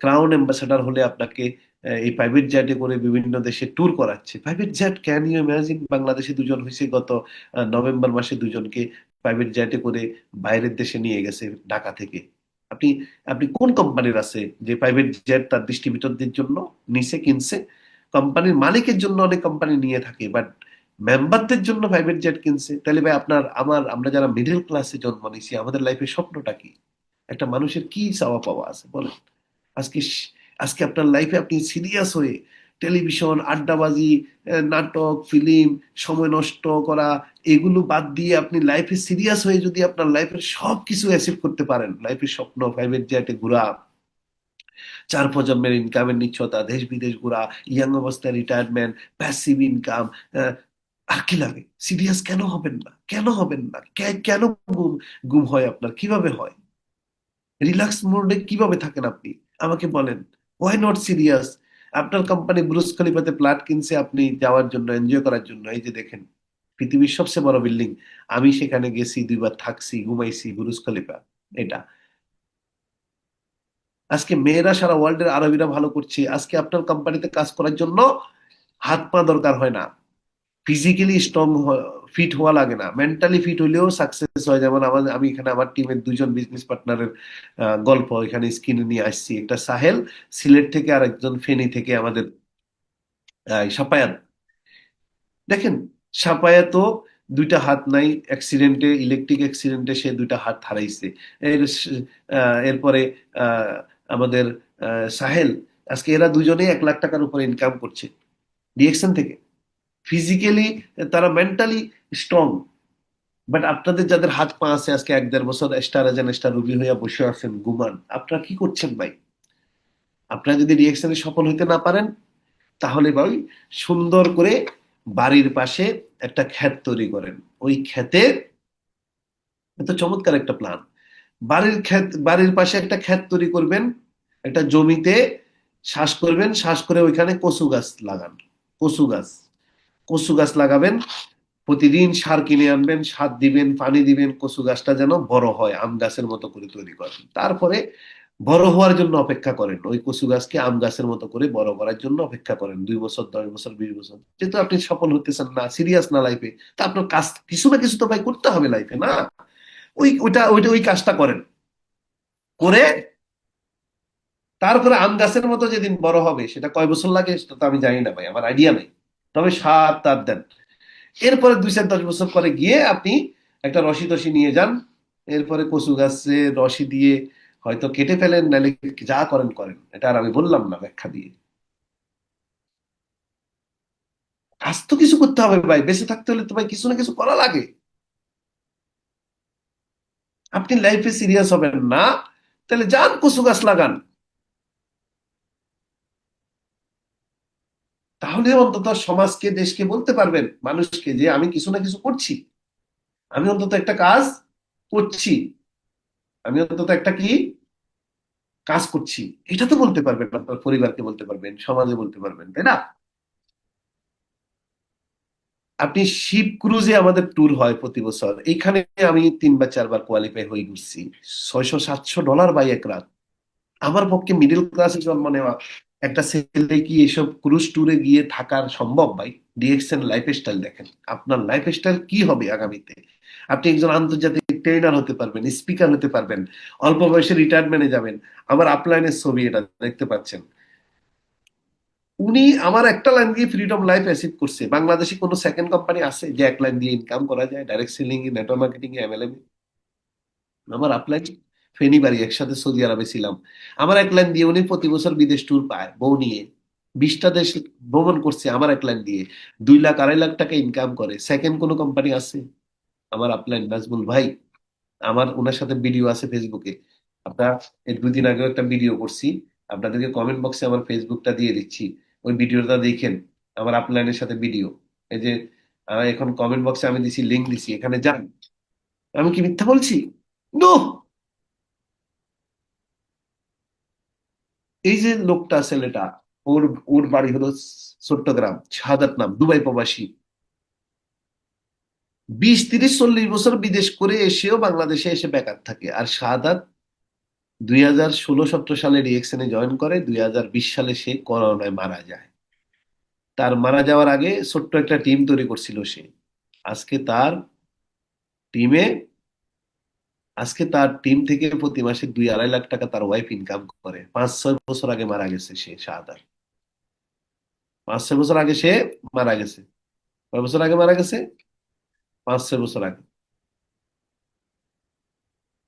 ক্রাউন অ্যাম্বাসাডার হলে আপনাকে এই প্রাইভেট জেটে করে বিভিন্ন দেশে ট্যুর করাচ্ছে। Private jet, can you imagine? বাংলাদেশে দুজন হয়েছে গত নভেম্বর মাসে, দুজনকে প্রাইভেট জেটে করে বাইরের দেশে নিয়ে গেছে ঢাকা থেকে। আপনি আপনি কোন কোম্পানির আছে যে প্রাইভেট জেট তার ডিস্ট্রিবিউটরদের জন্য নিচে কিনছে? কোম্পানির মালিকের জন্য অনেক কোম্পানি নিয়ে থাকে, বাট মেম্বারদের জন্য প্রাইভেট জেট কিনছে। তাহলে ভাই আমরা যারা মিডল ক্লাসে জন্ম নিয়েছি, আমাদের লাইফের স্বপ্নটা কি? একটা মানুষের কি চাওয়া পাওয়া আছে বলেন? আজকে আজকে আপনার লাইফে আপনি সিরিয়াস হয়ে টেলিভিশন, আড্ডাবাজি, নাটক, ফিল্ম, সময় নষ্ট করা, এগুলো বাদ দিয়ে আপনি লাইফে সিরিয়াস হয়ে যদি আপনার লাইফের সবকিছু অ্যাচিভ করতে পারেন, লাইফের স্বপ্ন, প্রাইভেট জেটে ঘোরা, 4 প্রজন্মের ইনকামের নিশ্চয়তা, দেশ বিদেশ ঘোরা, ইয়াং অবস্থায় রিটায়ারমেন্ট, প্যাসিভ ইনকাম, আর কি লাগে? সিরিয়াস কেন হবেন না? কেন হবেন না? কেন গুম গুম হয় আপনার? কিভাবে হয়? রিল্যাক্স মোডে কিভাবে থাকেন আপনি আমাকে বলেন? Why not serious? আপনার কোম্পানি ব্রুজ খলিফাতে ফ্ল্যাট কিনছে আপনি যাওয়ার জন্য, এনজয় করার জন্য। এই যে দেখেন, পৃথিবীর সবচেয়ে বড় বিল্ডিং, আমি সেখানে গেছি, 2 বার থাকছি, ঘুমাইছি, ব্রুজ খলিফা এটা। আজকে মেয়েরা সারা ওয়ার্ল্ডের, আরবিরা ভালো করছে। আজকে আপনার কোম্পানিতে কাজ করার জন্য হাত পা দরকার হয় না, ফিজিক্যালি স্ট্রং ফিট হওয়া লাগে না, মেন্টালি ফিট হলেও সাকসেস হয়। যেমন আমি এখানে আমার টিমের 2জন বিজনেস পার্টনারের গল্প এখানে স্ক্রিনে নিয়ে আসছি। একটা সাহেল সিলেট থেকে, আর একজন ফেনী থেকে, আমাদের সাপায়াত। দেখেন, সাপায়াতও 2টা হাত নাই, অ্যাক্সিডেন্টে, ইলেকট্রিক অ্যাক্সিডেন্টে সে 2টা হাত হারাইছে। এরপরে আহ, আমাদের সাহেল, আজকে এরা দুজনেই 1 লাখ টাকার উপরে ইনকাম করছে ডিএকশন থেকে। ফিজিক্যালি তারা মেন্টালি স্ট্রং। বাট আপনাদের যাদের হাত পা আছে, আজকে 1-1.5 বছর স্টার এজেন্ট, স্টার রুবি হইয়া বসে আছেন, গুমান, আপনারা কি করছেন ভাই? আপনারা যদি রিয়েকশনে সফল হইতে না পারেন, তাহলে ভাই সুন্দর করে বাড়ির পাশে একটা ক্ষেত তৈরি করেন। ওই ক্ষেতে, এত চমৎকার একটা প্ল্যান, বাড়ির পাশে একটা ক্ষেত তৈরি করবেন, একটা জমিতে শ্বাস করবেন, শ্বাস করে ওইখানে কচু গাছ লাগান। কচু গাছ কচু গাছ লাগাবেন, প্রতিদিন সার কিনে আনবেন, সার দিবেন, পানি দিবেন, কচু গাছটা যেন বড় হয়, আম গাছের মতো করে তৈরি করেন। তারপরে বড় হওয়ার জন্য অপেক্ষা করেন, ওই কচু গাছকে আম গাছের মতো করে বড় করার জন্য অপেক্ষা করেন, 2 বছর, 10 বছর, 20 বছর। যেহেতু আপনি সফল হতেছেন না, সিরিয়াস না লাইফে, তা আপনার কাজ কিছু না কিছু তো ভাই করতে হবে লাইফে, না? ওই কাজটা করেন, করে তারপরে আম গাছের মতো যেদিন বড় হবে সেটা কয় বছর লাগে সেটা তো আমি জানি না ভাই, আমার আইডিয়া নেই। তবে 7-8 দেন। এরপরে 2-4-10 বছর পরে গিয়ে আপনি একটা রশি টসি নিয়ে যান, এরপরে কচু গাছে রশি দিয়ে হয়তো কেটে ফেলেন, নাহলে যা করেন করেন, এটা আর আমি বললাম না ব্যাখ্যা দিয়ে। কাজ তো কিছু করতে হবে ভাই, বেঁচে থাকতে হলে তো ভাই কিছু না কিছু করা লাগে। আপনি লাইফে সিরিয়াস হবেন না, তাহলে যান কচু গাছ লাগান, তাহলে অন্তত সমাজকে দেশকে বলতে পারবেন, মানুষকে, যে আমি কিছু না কিছু করছি, আমি অন্তত একটা কাজ করছি, আমি অন্তত একটা কি কাজ করছি। এটা তো বলতে পারবেন, আপনার পরিবারকে বলতে পারবেন, সমাজে বলতে পারবেন, তাই না? আপনি শিপ ক্রুজে আমাদের ট্যুর হয় প্রতি বছর, এইখানে আমি 3 বা 4 বার কোয়ালিফাই হয়ে ঘুরছি। $600-700 বাই এক রাত। আমার পক্ষে মিডল ক্লাসে জন্ম নেওয়া একটা ছেলে কি এসব ক্রুজ ট্যুরে গিয়ে থাকার সম্ভব ভাই? ডিএক্সএন লাইফস্টাইল দেখেন, আপনার লাইফস্টাইল কি হবে আগামীতে। আপনি একজন আন্তর্জাতিক ট্রেনার হতে পারবেন, স্পিকার হতে পারবেন, অল্প বয়সে রিটায়ারমেন্টে যাবেন। আমার আপলাইনের ছবি এটা দেখতে পাচ্ছেন। উনি আমার একটা লাইন দিয়ে ফ্রিডম লাইফ অ্যাচিভ করছে। বাংলাদেশে কোনো সেকেন্ড কোম্পানি আছে যে এক লাইন দিয়ে ইনকাম করা যায়, ডাইরেক্ট সেলিং, নেটওয়ার্ক মার্কেটিং এ অ্যাভেলেবল? আমার আপলাইন ফেনী বাড়ি, একসাথে সৌদি আরবে ছিলাম। আমার এক লাইন দিয়ে উনি প্রতি বছর বিদেশ ট্যুর পায় বউ নিয়ে, 20টা দেশ ভ্রমণ করছে আমার এক লাইন দিয়ে, 2 লাখ 2.5 লাখ টাকা ইনকাম করে। সেকেন্ড কোনো কোম্পানি আছে? আমার আপলাইন নাজমুল ভাই। আমার ওনার সাথে ভিডিও আছে ফেসবুকে, আপনার এই 2 দিন আগেও একটা ভিডিও করছি, আপনাদেরকে কমেন্ট বক্সে আমার ফেসবুকটা দিয়ে দিচ্ছি, ওই ভিডিওটা দেখেন। আমার আপলাইনের সাথে ভিডিও, এই যে এখন কমেন্ট বক্সে আমি দিছি, লিংক দিছি, এখানে যান। আমি কি মিথ্যা বলছি? নো। এই যে লোকটা, ছেলেটা, ওর ওর বাড়ি হলো চট্টগ্রাম, শাহাদাত নাম, দুবাই প্রবাসী। 20-30-40 বছর বিদেশ করে এসেও বাংলাদেশে এসে বেকার থাকে। আর শাহাদাত 2016-17 সালে ডিএক্সএনে জয়েন করে, 2020 সালে সে করোনায় মারা যায়। তার মারা যাওয়ার আগে ছোট্ট একটা টিম তৈরি করছিল সে। আজকে তার টিমে আজকে তার টিম থেকে প্রতি মাসে 2-2.5 লাখ টাকা তার ওয়াইফ ইনকাম করে। 5-6 বছর আগে মারা গেছে সে, শাহাদাত। 5-6 বছর আগে সে মারা গেছে। কয় বছর আগে মারা গেছে? 5-6 বছর আগে।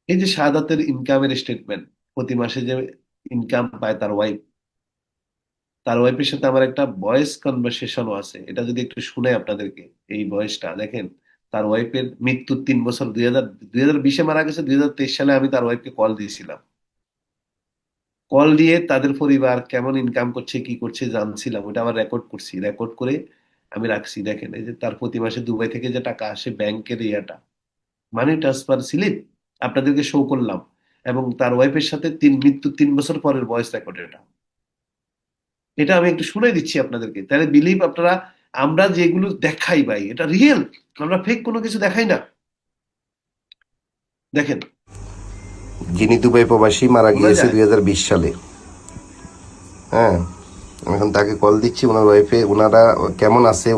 এই যে শাহাদাতের ইনকামের স্টেটমেন্ট, প্রতি মাসে যে ইনকাম পায় তার ওয়াইফ, তার ওয়াইফের সাথে আমার একটা ভয়েস কনভারসেশনও আছে, এটা যদি একটু শুনে আপনাদেরকে। এই ভয়েসটা দেখেন। তার ওয়াইফের মৃত্যুর 3 বছর, 2020-এ মারা গেছে, 2023 সালে আমি তার ওয়াইফকে কল দিয়েছিলাম। কল দিয়ে তাদের পরিবার কেমন ইনকাম করছে কি করছে জানছিলাম, ওটা আবার রেকর্ড করছি, রেকর্ড করে আমি রাখছি। দেখেন, এই যে তার প্রতি মাসে দুবাই থেকে যে টাকা আসে, ব্যাংকের ইয়াটা, মানি ট্রান্সফার স্লিপ আপনাদেরকে শো করলাম। এবং তার ওয়াইফের সাথে মৃত্যুর 3 বছর পরের ভয়েস রেকর্ড এটা। এটা আমি একটু শুনে দিচ্ছি আপনাদেরকে, তাহলে বিলিভ আপনারা। আমরা যেগুলো দেখাই ভাই এটা রিয়েল, আমরা ফেক কোনো কিছু দেখাই না। দেখেন, যিনি দুবাই প্রবাসী মারা শোনা গিয়েছে যায়? 2020 সালে। হ্যাঁ, আমি এখন তাকে কল দিচ্ছি, ওনার ওয়াইফে ওনারা কেমন আছে,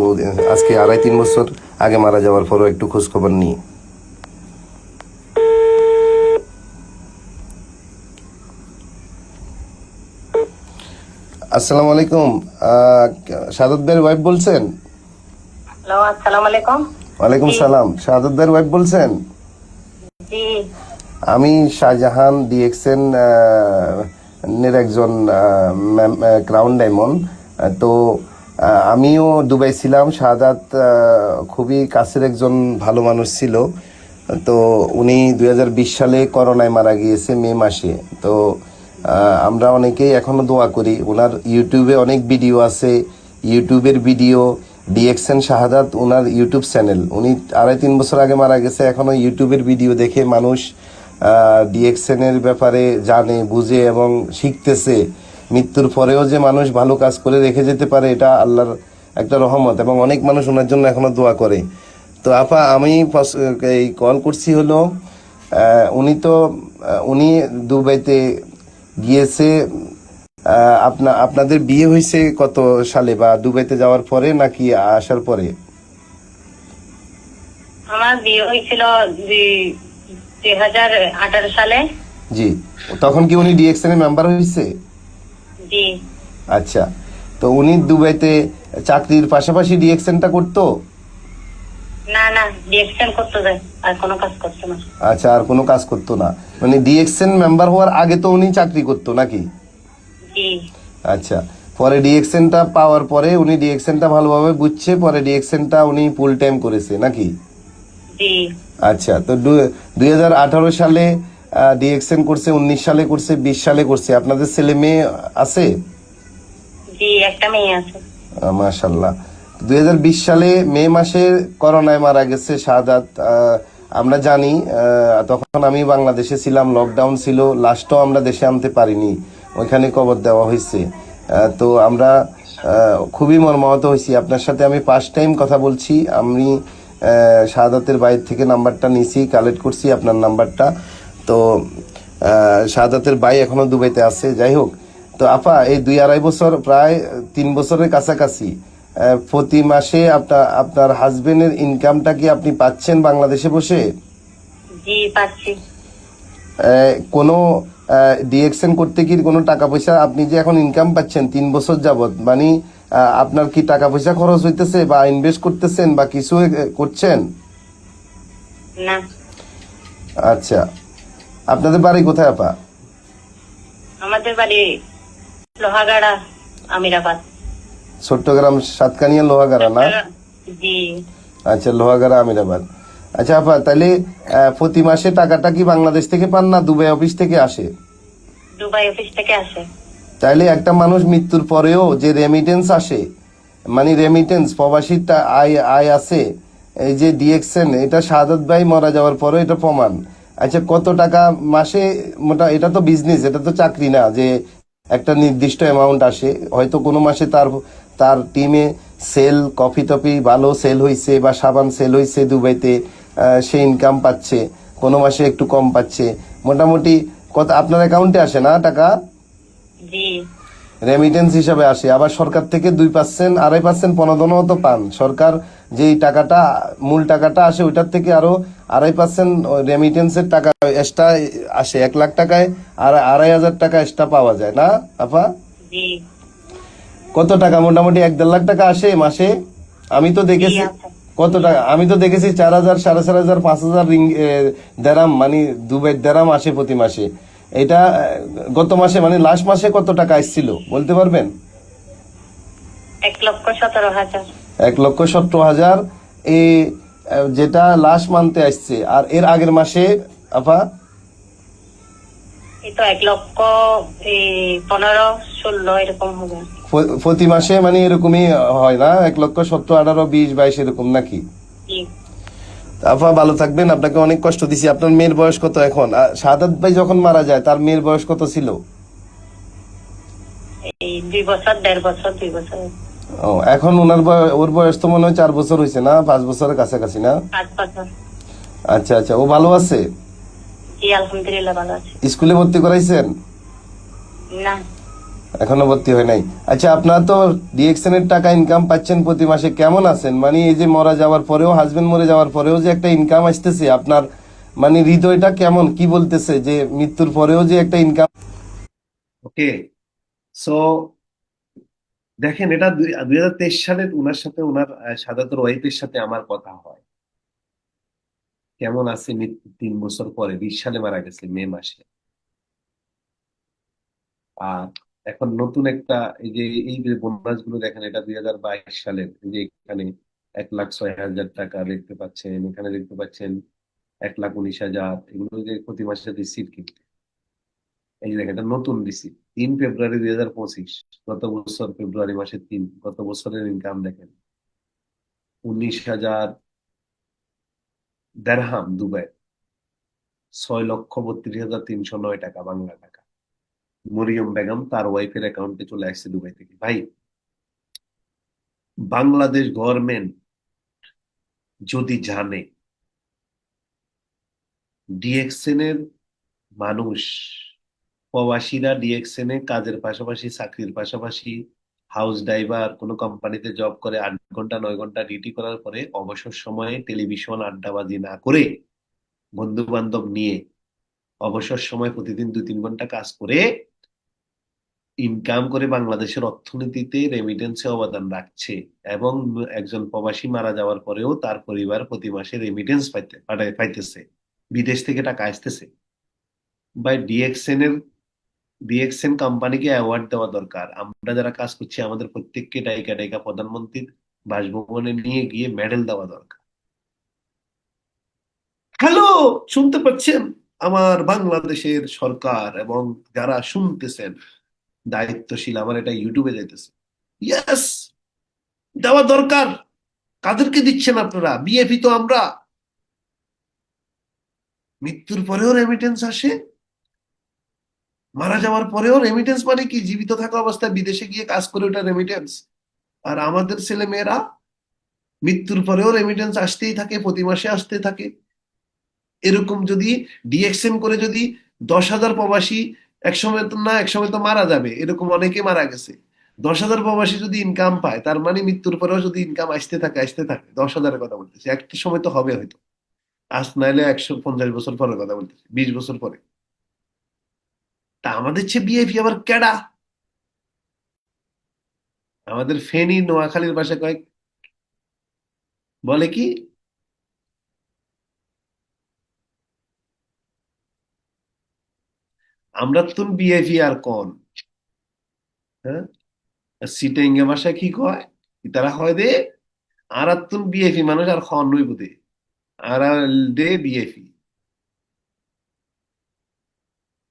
আজকে 2.5-3 বছর আগে মারা যাওয়ার পরও একটু খোঁজ খবর নিই। আসসালামু আলাইকুম, শাহাদাত ভাইয়ের ওয়াইফ বলছেন? হ্যালো, আসসালামু আলাইকুম। ওয়ালাইকুম জি সালাম, শাহাদাত ভাইয়ের ওয়াইফ বলছেন? জি আমি শাহজাহান ডিএক্সএন এর একজন ক্রাউন ডায়মন্ড। তো আমিও দুবাই ছিলাম। শাহাদাত খুবই কাছের একজন ভালো মানুষ ছিল। তো উনি 2020 সালে করোনায় মারা গিয়েছে মে মাসে। তো আমরা অনেকেই এখনো দোয়া করি। ওনার ইউটিউবে অনেক ভিডিও আছে, ইউটিউবের ভিডিও ডিএক্সএন শাহাদাত, ওনার ইউটিউব চ্যানেল। উনি 2.5-3 বছর আগে মারা গেছে, এখনো ইউটিউবের ভিডিও দেখে মানুষ ডিএক্সএন এর ব্যাপারে জানে, বুঝে এবং শিখতেছে। মৃত্যুর পরেও যে মানুষ ভালো কাজ করে রেখে যেতে পারে, এটা আল্লাহর একটা রহমত, এবং অনেক মানুষ ওনার জন্য এখনো দোয়া করে। তো আপা, আমি এই কল করছি হলো, উনি দুবাইতে গিয়েছে। আপনাদের বিয়ে হয়েছে কত সালে, বা দুবাইতে যাওয়ার পরে নাকি আসার পরে? আমার বিয়ে হয়েছিল 2018 সালে। জি। তখন কি উনি ডিএক্সএন এর মেম্বার হয়েছে? জি। আচ্ছা, তো উনি দুবাইতে চাকরির পাশাপাশি ডিএক্সএনটা করতো? না না, ডিএকশন করতে যায়, আর কোনো কাজ করতে না। আচ্ছা, আর কোনো কাজ করতো না, মানে ডিএক্সএন মেম্বার হওয়ার আগে তো উনি চাকরি করতো নাকি? জি। আচ্ছা, পরে ডিএক্সএনটা পাওয়ার পরে উনি ডিএক্সএনটা ভালোভাবে বুঝছে, পরে ডিএক্সএনটা উনি ফুল টাইম করেছে নাকি? জি। আচ্ছা, তো 2018 সালে ডিএক্সএন করছে, 19 সালে করছে, 20 সালে করছে। আপনাদের ছেলে মেয়ে আছে? জি, একটা মেয়ে আছে। মাশাল্লাহ। 2020 সালে মে মাসে করোনায় মারা গেছে শাহাদাত। আমরা জানি, তখন আমি বাংলাদেশে ছিলাম, লকডাউন ছিল, লাস্টও আমরা দেশে আনতে পারিনি, ওইখানে কবর দেওয়া হয়েছে। তো আমরা খুবই মর্মাহত হয়েছি। আপনার সাথে আমি ফার্স্ট টাইম কথা বলছি। আমি শাহাদাতের বাইরে থেকে নাম্বারটা নিছি, কালেক্ট করছি আপনার নাম্বারটা। তো শাহাদাতের ভাই এখনো দুবাইতে আছে। যাই হোক, তো আপা এই 2-2.5 বছর, প্রায় 3 বছরের কাছাকাছি, প্রতি মাসে আপনার হাজবেন্ডের ইনকামটা কি আপনি পাচ্ছেন বাংলাদেশে বসে? জি, পাচ্ছি। কোনো ডিএক্সএন করতে কি কোনো টাকা পয়সা, আপনি যে এখন ইনকাম পাচ্ছেন 3 বছর যাবত, মানে আপনার কি টাকা পয়সা খরচ হইতেছে বা ইনভেস্ট করতেছেন বা কিছু করছেন? না। আচ্ছা, আপনাদের বাড়ি কোথায় আপা? আমাদের বাড়ি লোহাগাড়া, আমিরাবাদ। চট্টগ্রাম সাতকানিয়া লোহাগাড়া না? জি। আচ্ছা, লোহাগাড়া আমিরাবাদ। আচ্ছা আপা, তাহলে প্রতি মাসে টাকাটা কি বাংলাদেশ থেকে পান না দুবাই অফিস থেকে আসে? দুবাই অফিস থেকে আসে। তাইলে একটা মানুষ মৃত্যুর পরেও যে রেমিটেন্স আসে, মানে রেমিটেন্স প্রবাসী আয় আয় আছে, এই যে ডিএক্সএন, এটা শাহাদাত ভাই মারা যাওয়ার পরে এটা প্রমাণ। আচ্ছা, কত টাকা মাসে এটা তো বিজনেস, এটা তো চাকরি না যে একটা নির্দিষ্ট অ্যামাউন্ট আসে। হয়তো কোনো মাসে তার তার টিমে সেল, কফি টফি ভালো সেল হয়েছে বা সাবান সেল হয়েছে দুবাইতে, সে ইনকাম পাচ্ছে। কোনো মাসে একটু কম পাচ্ছে। মোটামুটি কত আপনার অ্যাকাউন্টে আসে না টাকা? জি। রেমিটেন্স হিসাবে আসে। আবার সরকার থেকে 2%, 2.5% প্রণোদনাও তো পান। সরকার যেই টাকাটা, মূল টাকাটা আসে, ওইটার থেকে আরো 2.5% রেমিটেন্সের টাকা এক্সট্রা আসে। 1 লাখ টাকায় আর 2,500 টাকা এক্সট্রা পাওয়া যায় না আপা? জি। কত টাকা মোটামুটি 1-1.5 লাখ টাকা আসে মাসে? আমি তো দেখেছি। আছে। কত টাকা? আমি তো দেখেছি 4,000, 4,500, 5,000 দেরাম, মানে দুবাই দেরাম আসে প্রতি মাসে। এটা গত মাসে, মানে লাস্ট মাসে কত টাকা আসছিল বলতে পারবেন? 1,17,000। 1,17,000 এই যেটা লাস্ট মান্থে আসছে। আর এর আগের মাসে আপা? এই তো 1,15,16 এরকম হবে। প্রতি মাসে মানে এরকমই হয় না? 1,17,000, 18, 20, 22 এরকম নাকি? জি। আপা ভালো থাকবেন, আপনাকে অনেক কষ্ট দিছি। আপনার মেয়ের বয়স কত এখন? শাহাদাত ভাই যখন মারা যায় তার মেয়ের বয়স কত ছিল? এই 2 বছর, 1.5 বছর, 2 বছর। ও, এখন ওর বয়স তো মনে হয় 4 বছর হয়েছে না, 5 বছরের কাছাকাছি না? 5 বছর। আচ্ছা আচ্ছা, ও ভালো আছে? জি, আলহামদুলিল্লাহ ভালো আছে। স্কুলে ভর্তি করাইছেন? না। এখনো ভর্তি হয় নাই। আচ্ছা, আপনার তো ডিএক্সএন এর টাকা ইনকাম পাচ্ছেন প্রতি মাসে, কেমন আছেন? মানে এই যে মরা যাওয়ার পরেও, হাজবেন্ড মরে যাওয়ার পরেও যে একটা ইনকাম আসতেছে, আপনার মানে হৃদয়টা কেমন, কি বলতেছে যে মৃত্যুর পরেও যে একটা ইনকাম? ওকে, সো দেখেন, এটা 2023 সালের উনার সাথে, উনার সাদাতের ওয়াইফের সাথে আমার কথা হয় কেমন আছে মৃত্যু 3 বছর পরে। 20 সালে মারা গেছে মে মাসে। আর এখন নতুন একটা, এই যে এই যে বোনাস গুলো দেখেন, এটা 2022 সালের। এই যে এখানে 1,06,000 টাকা দেখতে পাচ্ছেন, এখানে দেখতে পাচ্ছেন 1,19,000। এগুলো যে প্রতি মাসে রিসিভ, কিন্তু এই যে দেখেন, এটা নতুন রিসিভ 3 ফেব্রুয়ারি 2025। গত বছর ফেব্রুয়ারি মাসের 3, গত বছরের ইনকাম দেখেন 19,000 দেরহাম দুবাই, 6,32,309 টাকা বাংলা টাকা। মরিয়ম বেগম তার ওয়াইফের অ্যাকাউন্টে চলে আসছে দুবাই থেকে। ভাই, বাংলাদেশ গভর্নমেন্ট যদি জানে ডিএক্সএন এর মানুষ, প্রবাসীরা ডিএক্সএন এ কাজের পাশাপাশি, চাকরির পাশাপাশি, হাউস ড্রাইভার, কোনো কোম্পানিতে জব করে 8 ঘন্টা 9 ঘন্টা ডিউটি করার পরে অবসর সময়ে টেলিভিশন আড্ডাবাজি না করে, বন্ধু বান্ধব নিয়ে অবসর সময় প্রতিদিন 2-3 ঘন্টা কাজ করে ইনকাম করে বাংলাদেশের অর্থনীতিতে রেমিটেন্সে অবদান রাখছে, এবং একজন প্রবাসী মারা যাওয়ার পরেও তার পরিবার প্রতি মাসে রেমিটেন্স পাইতেছে, বিদেশ থেকে টাকা আসতেছে। বাই ডিএক্সএন কোম্পানিকে অ্যাওয়ার্ড দেওয়া দরকার। আমরা যারা কাজ করছি আমাদের প্রত্যেককে ডাইকা ডাইকা প্রধানমন্ত্রীর বাসভবনে নিয়ে গিয়ে মেডেল দেওয়া দরকার। হ্যালো, শুনতে পাচ্ছেন? আমার বাংলাদেশের সরকার এবং যারা শুনতেছেন দায়িত্বশীল, আমার এটা ইউটিউবে যাইতেছে। ইয়েস, দেওয়া দরকার। কাদেরকে দিচ্ছেন আপনারা? বিএপি তো আমরা। মৃত্যুর পরেও রেমিটেন্স আসে, মারা যাওয়ার পরেও রেমিটেন্স। মানে কি? জীবিত থাকা অবস্থায় বিদেশে গিয়ে কাজ করে ওটা রেমিটেন্স। আর আমাদের ছেলে মেয়েরা মৃত্যুর পরেও রেমিটেন্স আসতেই থাকে, প্রতি মাসে আসতে থাকে। এরকম যদি ডিএক্সএন করে যদি 10,000 প্রবাসী, একসময় তো না একসময় তো মারা যাবে, এরকম অনেকে মারা গেছে, 10,000 প্রবাসী যদি ইনকাম পায়, তার মানে মৃত্যুর পরেও যদি ইনকাম আসতে থাকে 10,000-এর কথা বলতেছি, একটা সময় তো হবে হয়তো। আজ নাইলে 150 বছর পরের কথা বলতেছি, 20 বছর পরে। তা আমাদের চেয়ে বিএপি আবার কেডা? আমাদের ফেনী নোয়াখালীর ভাষা কয়েক বলে কি, আমরা তো বিএপি আর কোন। হ্যাঁ, সিটাইঙ্গা ভাষা কি কয়? তারা হয় দে আর তুন বিএপি মানুষ আর খন নই বুঝে, আর দে বিএপি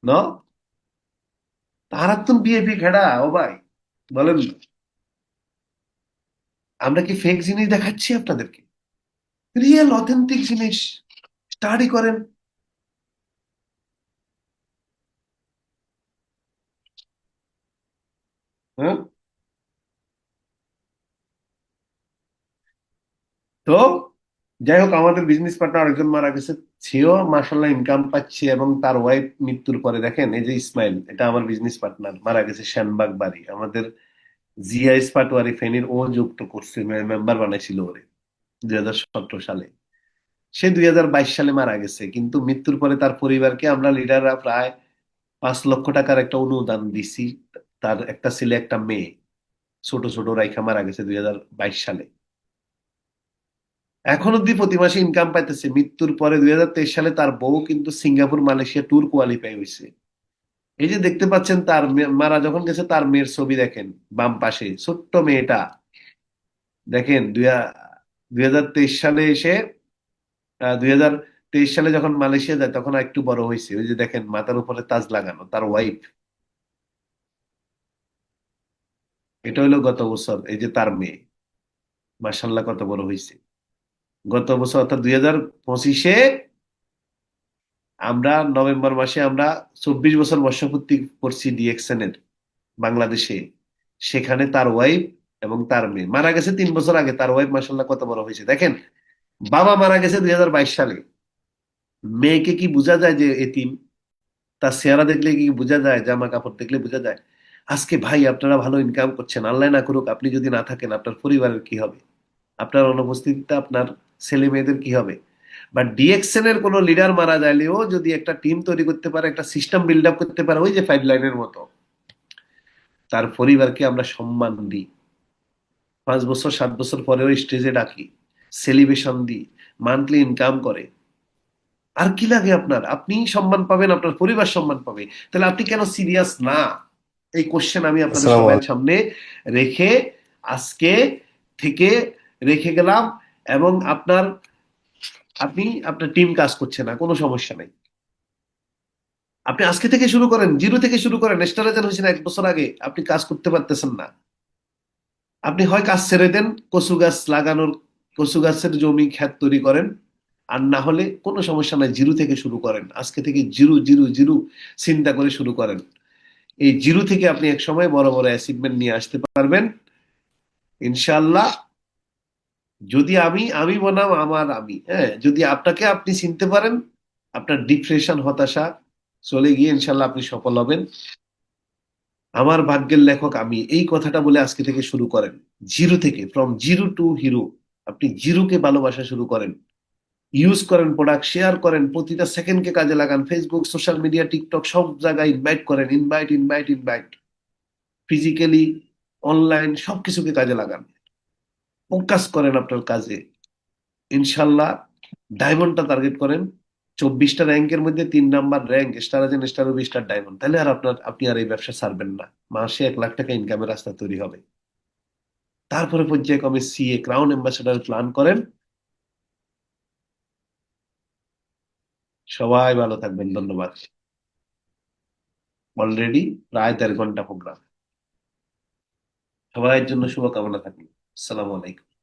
ন, তারা তুন বিএপি খেড়া ও ভাই, বলেন না। আমরা কি ফেক জিনিস দেখাচ্ছি আপনাদেরকে? রিয়েল অথেন্টিক জিনিস স্টাডি করেন। হ্যাঁ, তো যাই হোক, আমাদের বিজনেস পার্টনার আরেকজন মারা গেছে, সেও মাসাল্লাহ ইনকাম পাচ্ছে, এবং তার ওয়াইফ মৃত্যুর পরে দেখেন, এই যে ইসমাইল, এটা আমার বিজনেস পার্টনার, মারা গেছে শ্যানবাগ বাড়ি। আমাদের জিআইএস পাটোয়ারি ফেনীর ও যুক্ত করছে, মেম্বার বানাইছিল ওরে 2017 সালে। সে 2022 সালে মারা গেছে, কিন্তু মৃত্যুর পরে তার পরিবারকে আমরা লিডাররা প্রায় 5 লক্ষ টাকার একটা অনুদান দিছি। তার একটা ছেলে একটা মেয়ে ছোট ছোট রাইখা মারা গেছে 2022 সালে। এখন অব্দি প্রতি মাসে ইনকাম পাইতেছে। মৃত্যুর পরে 2023 সালে তার বউ কিন্তু সিঙ্গাপুর মালয়েশিয়া ট্যুর কোয়ালিফাই হয়েছে। এই যে দেখতে পাচ্ছেন, তার মারা যখন গেছে তার মেয়ের ছবি দেখেন, বাম পাশে ছোট্ট মেয়েটা দেখেন। 2023 সালে এসে 2023 সালে যখন মালয়েশিয়া যায় তখন একটু বড় হয়েছে। ওই যে দেখেন মাথার উপরে তাজ লাগানো, তার ওয়াইফ। এটা হলো গত বছর, এই যে তার মেয়ে, মার্শাল্লাহ কত বড় হয়েছে। গত বছর অর্থাৎ 2025-এ আমরা নভেম্বর মাসে আমরা 24 বছর বর্ষপূর্তি করছি ডিএক্সএন এর বাংলাদেশে। সেখানে তার ওয়াইফ এবং তার মেয়ে মারা গেছে 3 বছর আগে। তার ওয়াইফ মার্শাল্লাহ কত বড় হয়েছে দেখেন। বাবা মারা গেছে 2022 সালে। মেয়েকে কি বোঝা যায় যে এতিম? তার চেহারা দেখলে কি বোঝা যায়? জামা কাপড় দেখলে বোঝা যায়? আজকে ভাই আপনারা ভালো ইনকাম করছেন, আল্লাহ না করুক আপনি যদি না থাকেন আপনার পরিবারের কি হবে? আপনার অনুপস্থিতিতে আপনার ছেলে মেয়েদের কি হবে? বাট ডিএক্সএন এর কোনো লিডার মারা যাইলেও যদি একটা টিম তৈরি করতে পারে, একটা সিস্টেম বিল্ড আপ করতে পারে, ওই যে 5 লাইনের মতো, তার পরিবারকে আমরা সম্মান দিই। 5 বছর 7 বছর পরেও স্টেজে ডাকি, সেলিব্রেশন দিই, মান্থলি ইনকাম করে। আর কি লাগে আপনার? আপনি সম্মান পাবেন, আপনার পরিবার সম্মান পাবে। তাহলে আপনি কেন সিরিয়াস না? এই কোশ্চেন আমি আপনাদের আসসালামু সবার সামনে রেখে আজকে থেকে রেখে গেলাম। এবং আপনি আপনার টিম কাজ করছে না, কোনো সমস্যা নাই। আপনি আজকে থেকে শুরু করেন, জিরো থেকে শুরু করেন। স্টারেজার হয়েছেন 1 বছর আগে, আপনি কাজ করতে পারতেছেন না। আপনি হয় কাজ ছেড়ে দেন, কচু গাছের জমি ক্ষেত তৈরি করেন, আর না হলে কোনো সমস্যা নাই, জিরো থেকে শুরু করেন। আজকে থেকে জিরো জিরো জিরো চিন্তা করে শুরু করেন। এই জিরো থেকে আপনি এক সময় বড় বড় অ্যাচিভমেন্ট নিয়ে আসতে পারবেন ইনশাআল্লাহ। যদি আমি বনাম আমি, হ্যাঁ, যদি আপনাকে আপনি চিনতে পারেন, আপনার ডিপ্রেশন হতাশা চলে গিয়ে ইনশাআল্লাহ আপনি সফল হবেন। আমার ভাগ্যের লেখক আমি, এই কথাটা বলে আজকে থেকে শুরু করেন। জিরো থেকে, ফ্রম জিরো টু হিরো। আপনি জিরোকে ভালোবাসা শুরু করেন, ইউজ করেন, প্রোডাক্ট শেয়ার করেন, প্রতিটা সেকেন্ডকে কাজে লাগান। ফেসবুক, সোশ্যাল মিডিয়া, টিকটক, সব জায়গায় ইনভাইট করেন, invite invite invite. Physically, online সবকিছুকে কাজে লাগান, ফোকাস করেন আপনার কাজে। ইনশাল্লাহ ডায়মন্ডটা টার্গেট করেন। 24টা র্যাঙ্কের মধ্যে 3 number rank, star agent, star ruby, star diamond, তাহলে আর আপনি আর এই ব্যবসা ছাড়বেন না। মাসে 1 লাখ টাকা ইনকামের রাস্তা তৈরি হবে। তারপরে পর্যায়ক্রমে সিএ, ক্রাউন অ্যাম্বাসেডার প্ল্যান করেন। সবাই ভালো থাকবেন, ধন্যবাদ। অলরেডি প্রায় 1.5 ঘন্টা প্রোগ্রাম। সবার জন্য শুভকামনা থাকলো। আসসালামু আলাইকুম।